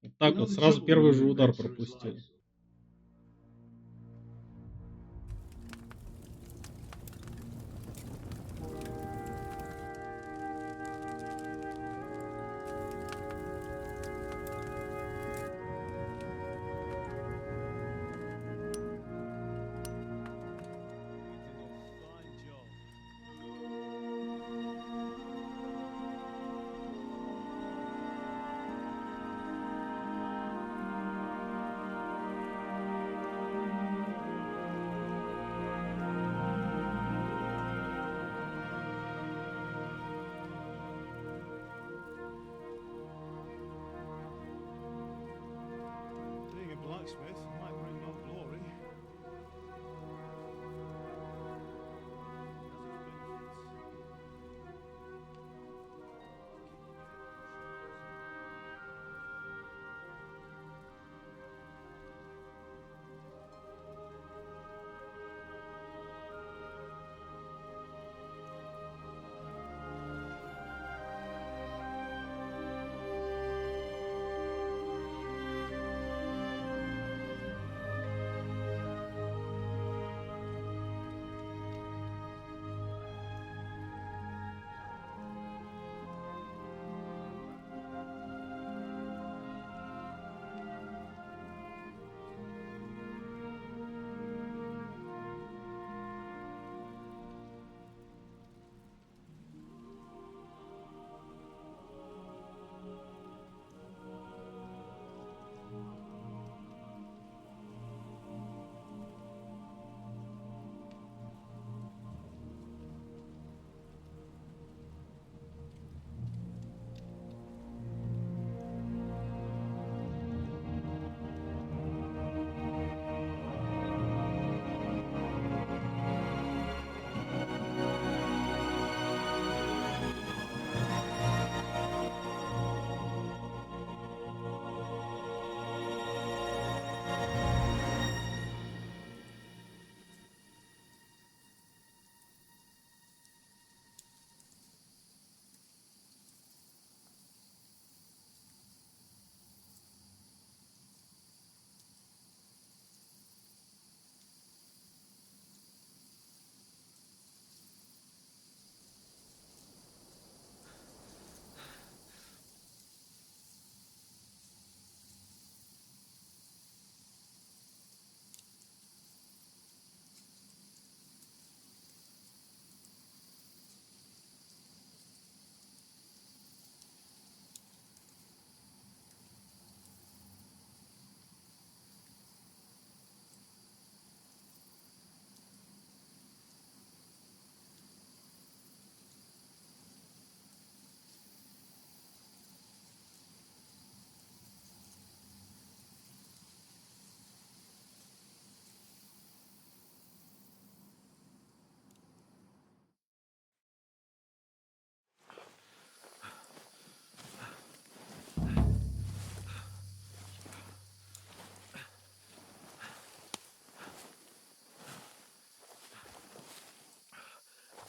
Вот так вот сразу первый же удар пропустил.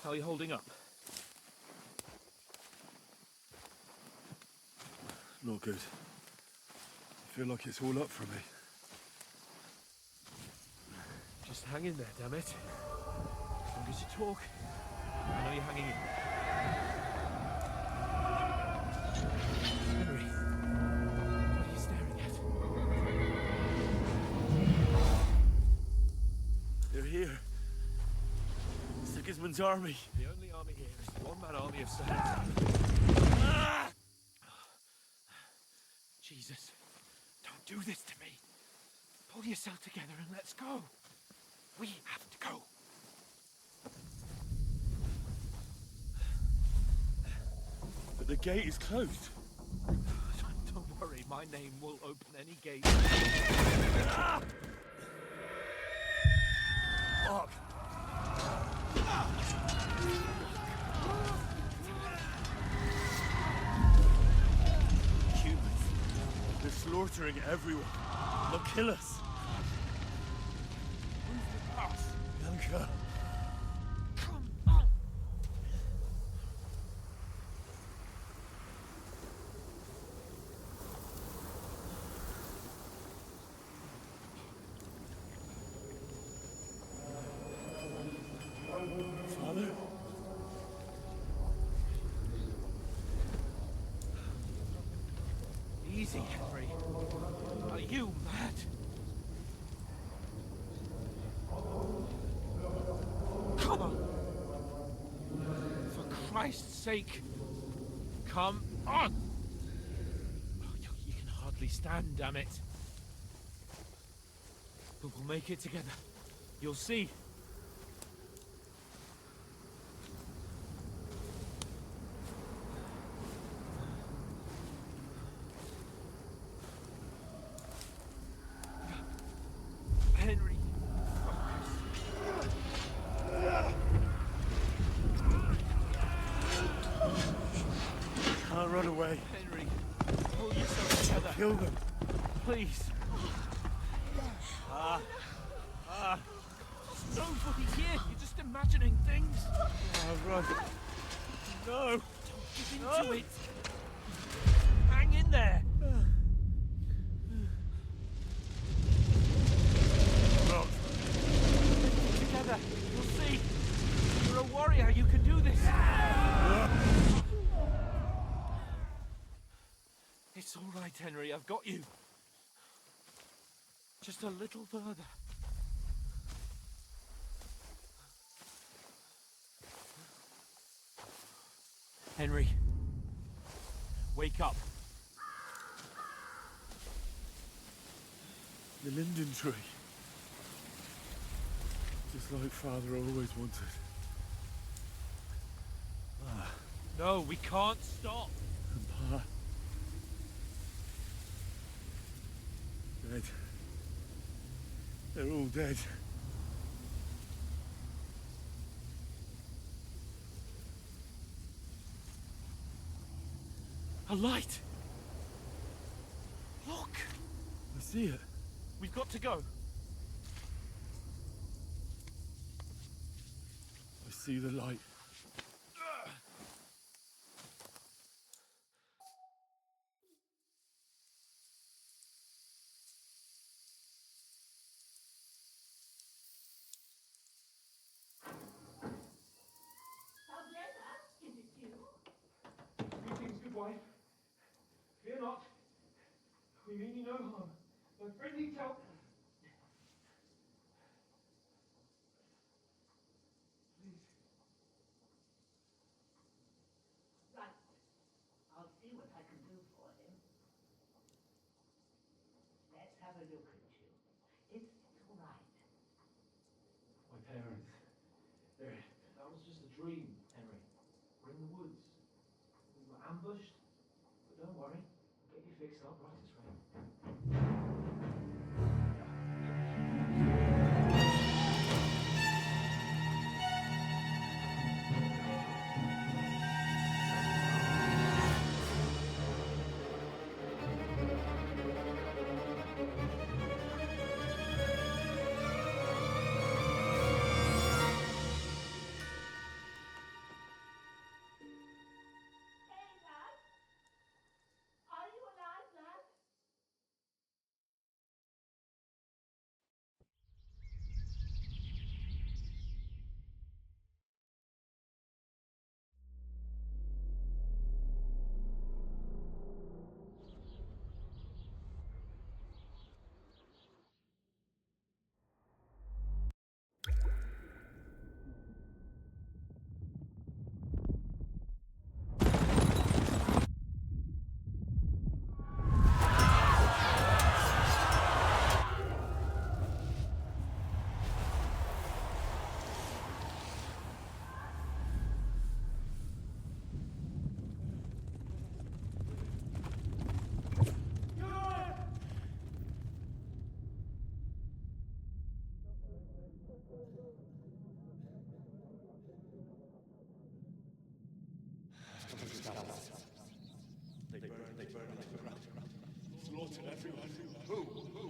How are you holding up? Not good. I feel like it's all up for me. Just hang in there, damn it. As long as you talk, I know you're hanging in. Henry, what are you staring at? They're here. Sigismund's army. The only army here is the one-man army of Sir Henry. Jesus, don't do this to me. Pull yourself together and let's go. We have to go. But the gate is closed. Don't worry, my name will open any gate. Fuck! Humans. They're slaughtering everyone. They'll kill us. Bianca. Come on. Father? Easy, Henry. Are you mad? Come on! For Christ's sake, come on! Oh, you can hardly stand, damn it. But we'll make it together. You'll see. Henry. Can't run away. Henry, pull yourself together. Kill them. Please. There's nobody here. You're just imagining things. Run. No. Don't give into it. Hang in there. Run. Together. You'll see. You're a warrior. You can do this. It's all right, Henry. I've got you. Just a little further. Henry. Wake up. The linden tree. Just like Father always wanted. No, we can't stop. And Pa. Dead. They're all dead. A light. Look. I see it. We've got to go. I see the light. Greetings, good wife. Fear not. We mean you no harm. My friend needs help. Please. Right. I'll see what I can do for him. Let's have a look at you. It's all right. My parents. That was just a dream, Henry. We're in the woods. We were ambushed. But don't worry. We'll get you fixed up right as rain.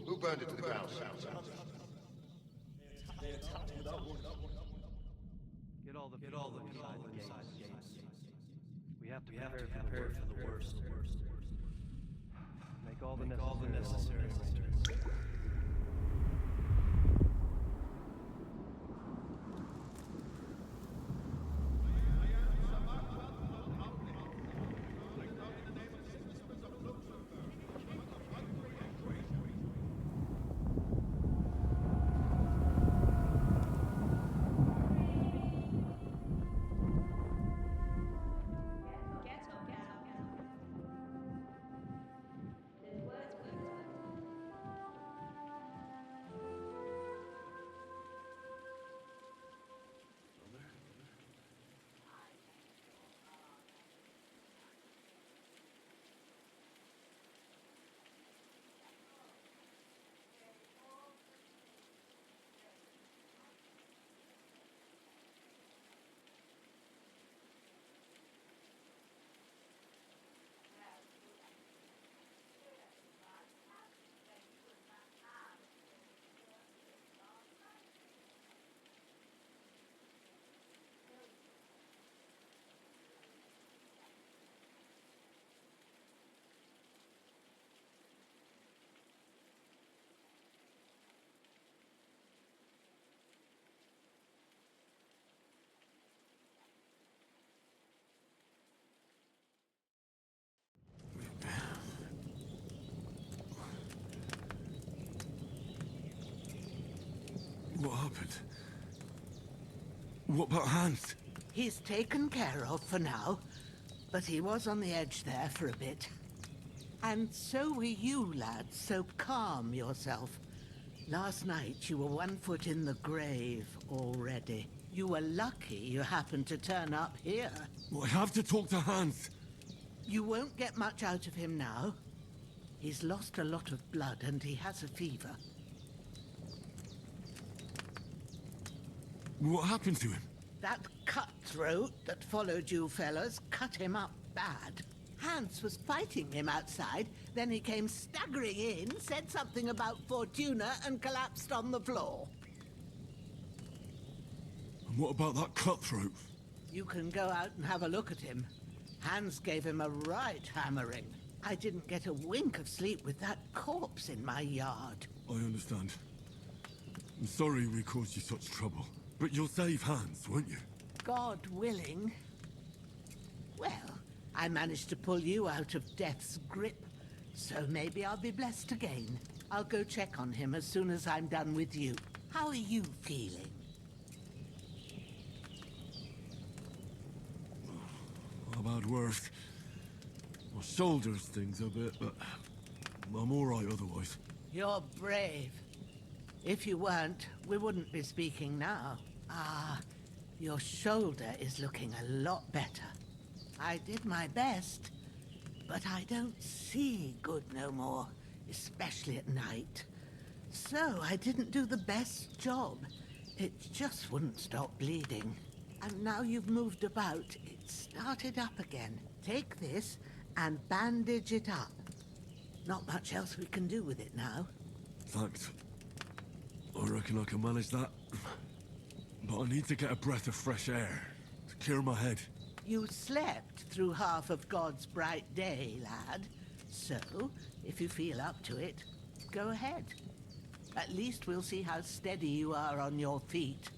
Who burned it to the ground? Get all the inside the gates. We have to prepare for the worst. Make all the necessary. What happened? What about Hans? He's taken care of for now, but he was on the edge there for a bit. And so were you, lads, so calm yourself. Last night you were 1 foot in the grave already. You were lucky you happened to turn up here. Well, I have to talk to Hans. You won't get much out of him now. He's lost a lot of blood and he has a fever. What happened to him? That cutthroat that followed you fellas cut him up bad. Hans was fighting him outside, then he came staggering in, said something about Fortuna, and collapsed on the floor. And what about that cutthroat? You can go out and have a look at him. Hans gave him a right hammering. I didn't get a wink of sleep with that corpse in my yard. I understand. I'm sorry we caused you such trouble. But you'll save Hans, won't you? God willing. Well, I managed to pull you out of death's grip, so maybe I'll be blessed again. I'll go check on him as soon as I'm done with you. How are you feeling? I've had worse. My shoulder stings a bit, but I'm all right otherwise. You're brave. If you weren't, we wouldn't be speaking now. Ah, your shoulder is looking a lot better. I did my best, but I don't see good no more, especially at night. So I didn't do the best job. It just wouldn't stop bleeding. And now you've moved about, it started up again. Take this and bandage it up. Not much else we can do with it now. Thanks. I reckon I can manage that. But I need to get a breath of fresh air to clear my head. You slept through half of God's bright day, lad. So, if you feel up to it, go ahead. At least we'll see how steady you are on your feet.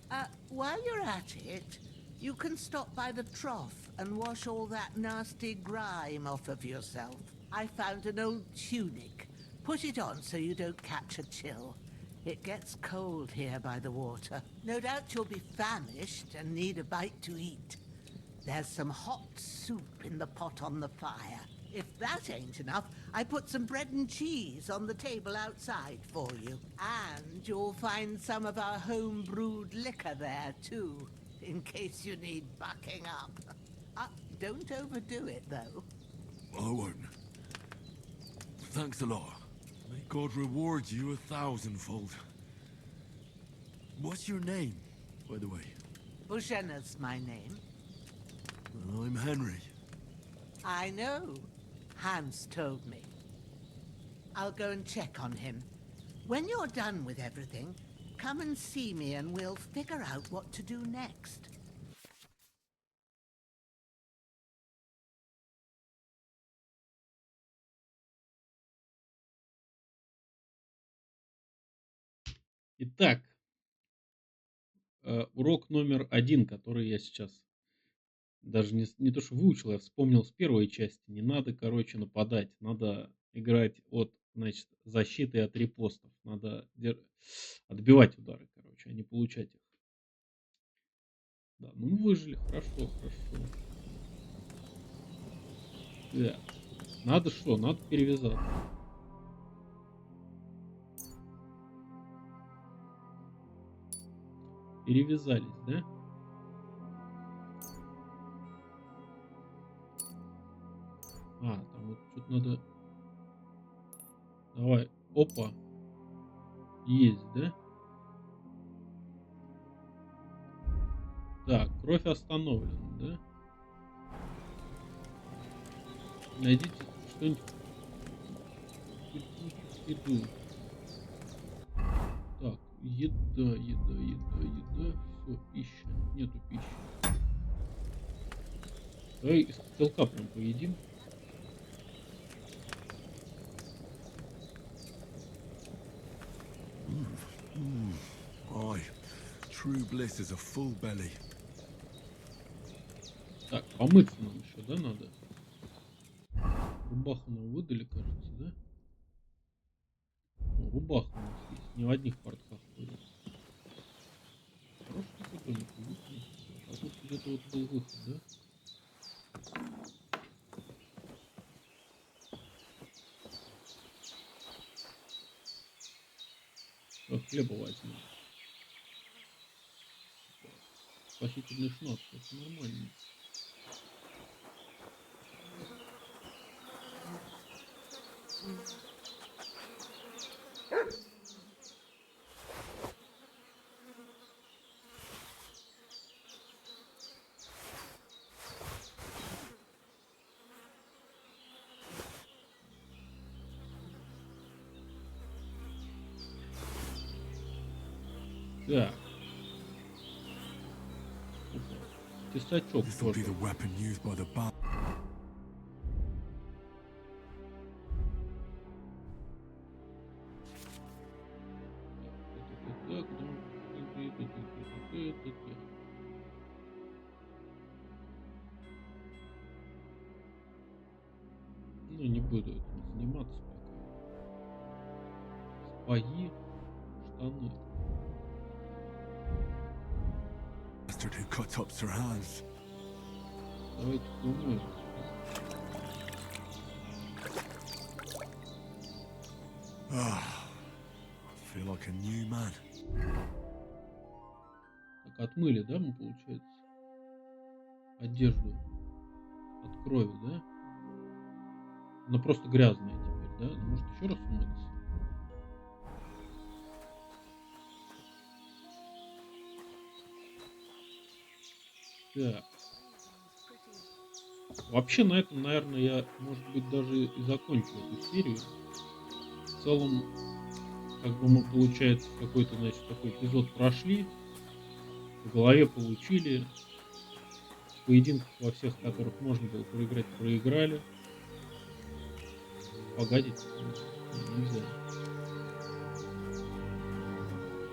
While you're at it, you can stop by the trough and wash all that nasty grime off of yourself. I found an old tunic. Put it on so you don't catch a chill. It gets cold here by the water. No doubt you'll be famished and need a bite to eat. There's some hot soup in the pot on the fire. If that ain't enough, I put some bread and cheese on the table outside for you. And you'll find some of our home-brewed liquor there, too, in case you need bucking up. Don't overdo it, though. I won't. Thanks a lot. May God reward you 1,000-fold. What's your name, by the way? Bushenna's my name. Well, I'm Henry. I know. Hans told me. I'll go and check on him. When you're done with everything, come and see me and we'll figure out what to do next. Итак, урок номер 1, который я сейчас даже не то что выучил, я вспомнил с первой части. Не надо, короче, нападать. Надо играть от, значит, защиты и от репостов. Надо отбивать удары, короче, а не получать их. Да, ну мы выжили. Хорошо, хорошо. Так. Надо что? Надо перевязаться. Перевязались, да? А, там вот что-то надо... Давай. Опа. Есть, да? Так, кровь остановлена, да? Найдите что-нибудь. Еду. Так, еда. Все, пища. Нету пищи. Давай из котелка прям поедим. Aye, true bliss is a full belly. Так, помыться нам еще, да, надо? Рубаху нам выдали, кажется, да? О, рубаха у нас есть. Не в одних портках ходит. Хороший такой домик, уютный. А тут где-то вот был выход, да? Хлеба возьмем. Спасительный шнапс, это нормально. Так. Тесачок This will be тоже. the weapon used by the band. Ну, не буду этим заниматься пока. Спаги, штаны. Bastard who cut up Sir Hans. Давайте умоем. I feel like a new man. Так, отмыли, да, мы, получается? Одежду. От крови, да? Она просто грязная теперь, да? Может еще раз умыться? Так. Вообще на этом, наверное, я, может быть, даже и закончу эту серию. В целом, как бы мы, получается, какой-то, значит, такой эпизод прошли. По голове получили. В поединках во всех, которых можно было проиграть, проиграли. Погадить нельзя.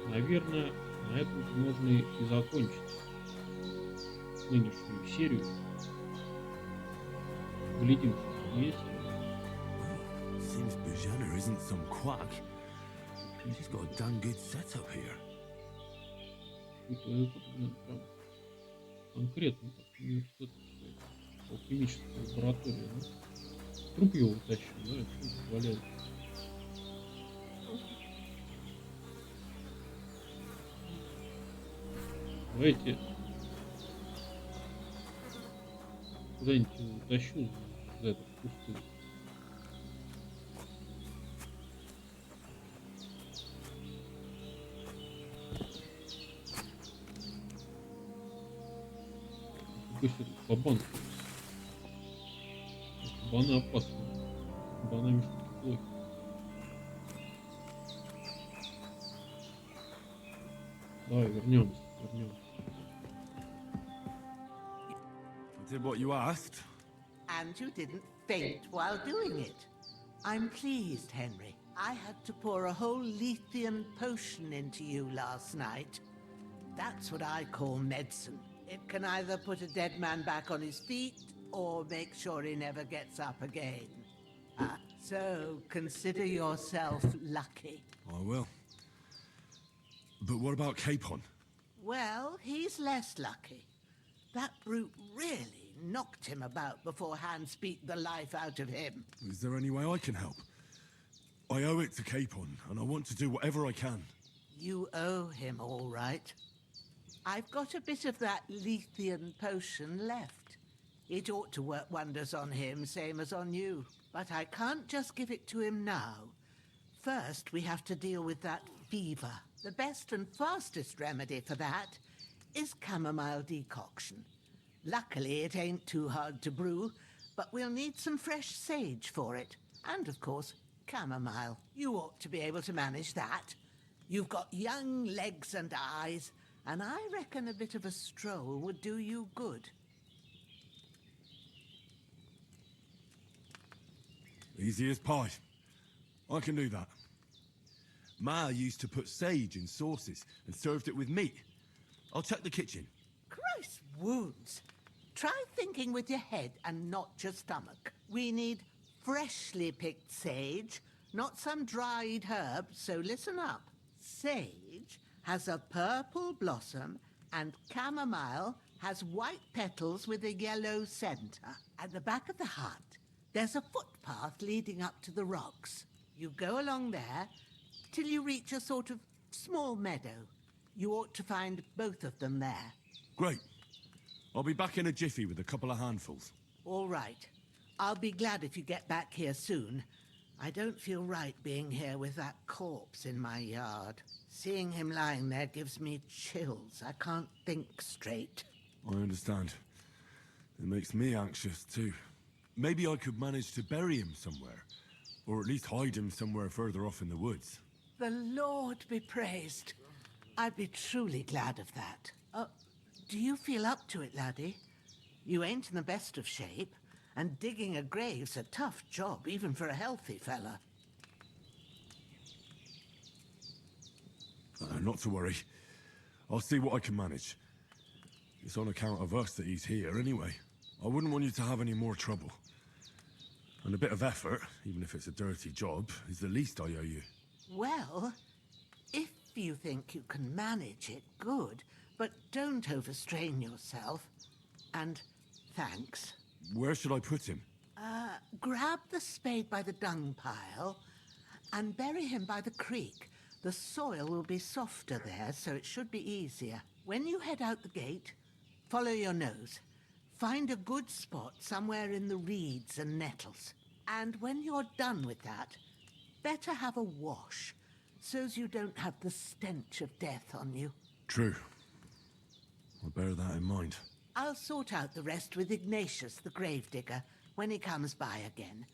Наверное, на этом можно и закончить нынешнюю серию. Глядим, что тут есть. Seems Bujana isn't some quack. She's got a damn good setup here. Это, блин, прям конкретно так, университет, алхимическая лаборатория, да? Труп его утащил, да? Что тут валяется? Давайте куда-нибудь его утащу за этот пустырь. Какой себе бабанк. Кабаны опасные. С кабанами что-то плохо. Давай вернемся. I did what you asked. And you didn't faint while doing it. I'm pleased, Henry. I had to pour a whole Lethean potion into you last night. That's what I call medicine. It can either put a dead man back on his feet or make sure he never gets up again. So consider yourself lucky. I will. But what about Capon? Well, he's less lucky. That brute really knocked him about before Hans beat the life out of him. Is there any way I can help? I owe it to Capon, and I want to do whatever I can. You owe him, all right. I've got a bit of that Lethean potion left. It ought to work wonders on him, same as on you. But I can't just give it to him now. First, we have to deal with that fever. The best and fastest remedy for that is chamomile decoction. Luckily, it ain't too hard to brew, but we'll need some fresh sage for it. And, of course, chamomile. You ought to be able to manage that. You've got young legs and eyes, and I reckon a bit of a stroll would do you good. Easy as pie. I can do that. Ma used to put sage in sauces and served it with meat. I'll check the kitchen. Christ wounds! Try thinking with your head and not your stomach. We need freshly picked sage, not some dried herb, so listen up. Sage has a purple blossom and chamomile has white petals with a yellow center. At the back of the hut, there's a footpath leading up to the rocks. You go along there till you reach a sort of small meadow. You ought to find both of them there. Great. I'll be back in a jiffy with a couple of handfuls. All right. I'll be glad if you get back here soon. I don't feel right being here with that corpse in my yard. Seeing him lying there gives me chills. I can't think straight. I understand. It makes me anxious too. Maybe I could manage to bury him somewhere. Or at least hide him somewhere further off in the woods. The Lord be praised. I'd be truly glad of that. Do you feel up to it, laddie? You ain't in the best of shape, and digging a grave's a tough job, even for a healthy fella. Not to worry. I'll see what I can manage. It's on account of us that he's here anyway. I wouldn't want you to have any more trouble. And a bit of effort, even if it's a dirty job, is the least I owe you. Well, if you think you can manage it, good. But don't overstrain yourself. And thanks. Where should I put him? Grab the spade by the dung pile and bury him by the creek. The soil will be softer there, so it should be easier. When you head out the gate, follow your nose. Find a good spot somewhere in the reeds and nettles. And when you're done with that, better have a wash, so's you don't have the stench of death on you. True. I'll bear that in mind. I'll sort out the rest with Ignatius, the gravedigger, when he comes by again,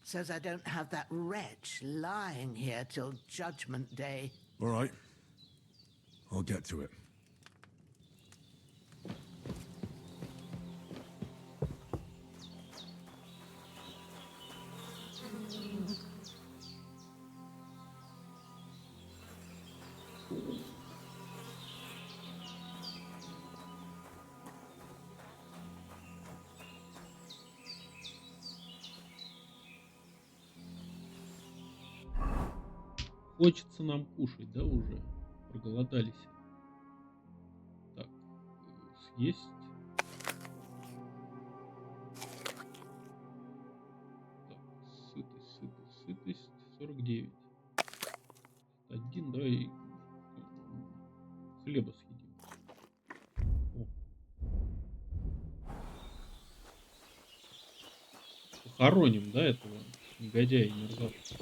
so's I don't have that wretch lying here till Judgment Day. All right. I'll get to it. Хочется нам кушать, да, уже? Проголодались. Так, съесть. Так, сытость. 49. Один, давай хлеба съедим. О. Похороним, да, этого негодяя и мерзавца.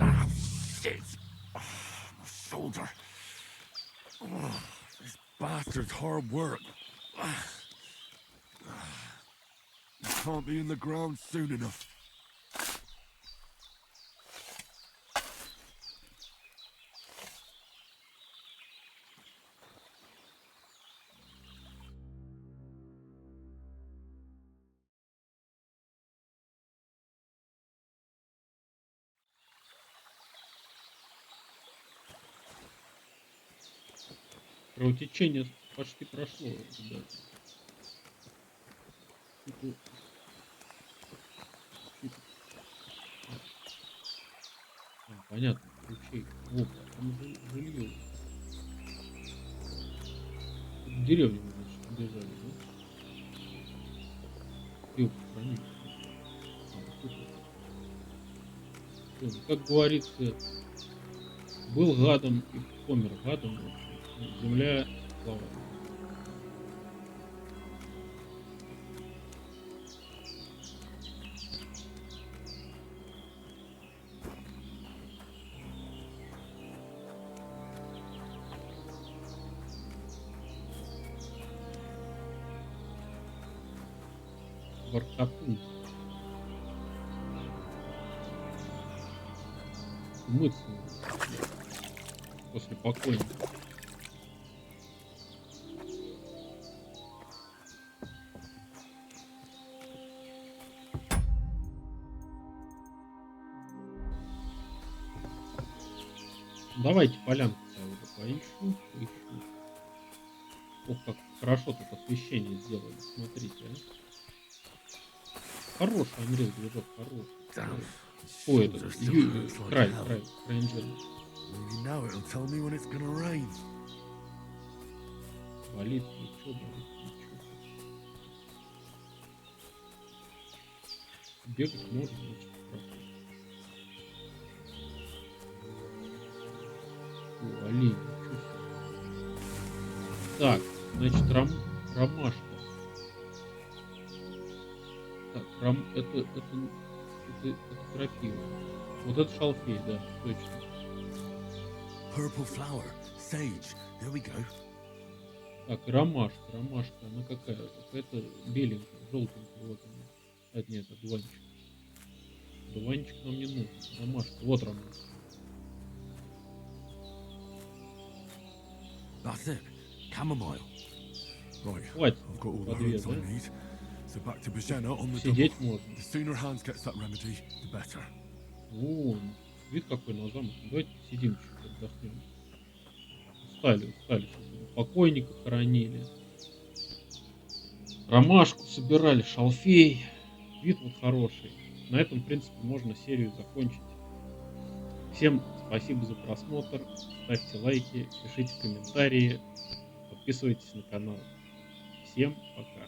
Ah, shit! Oh, my shoulder. Oh, this bastard's hard work. Can't be in the ground soon enough. Кровотечение почти прошло, ребята. Чуть-чуть. Понятно, ручей. Опа, там жилье. В деревню мы, значит, побежали, да? Где хранить? Вот тут вот. Всё, ну, как говорится, был гадом и помер гадом. В общем. Земля слава. Воркотун. Умыться после покойника. Давайте полянку-то уже поищу. Ох, как хорошо тут освещение сделали. Смотрите, а. Хороший Unreal движок, хороший. Ой, это CryEngine. Болит плечо, болит плечо. Бегать можно, значит, хорошо. О, олень, ничего себе. Так, значит, ромашка. Так, это крапива. Вот это шалфей, да, точно. Purple flower, sage. There we go. Так, ромашка, она какая? Какая-то беленькая, желтенькая, вот она. А, нет, одуванчик. Одуванчик нам не нужен. Ромашка, вот ромашка. That's it. Chamomile. Right, Хватит, I've got all по the две, herbs I да? need. So back to Bajena on the double. Сидеть можно. The sooner Hans gets that remedy, the better. О, вид какой на замок. Давайте сидим чуть-чуть, отдохнем. Устали. Покойника хоронили. Ромашку собирали, шалфей. Вид вот хороший. На этом, в принципе, можно серию закончить. Всем спасибо за просмотр. Ставьте лайки, пишите комментарии, подписывайтесь на канал. Всем пока.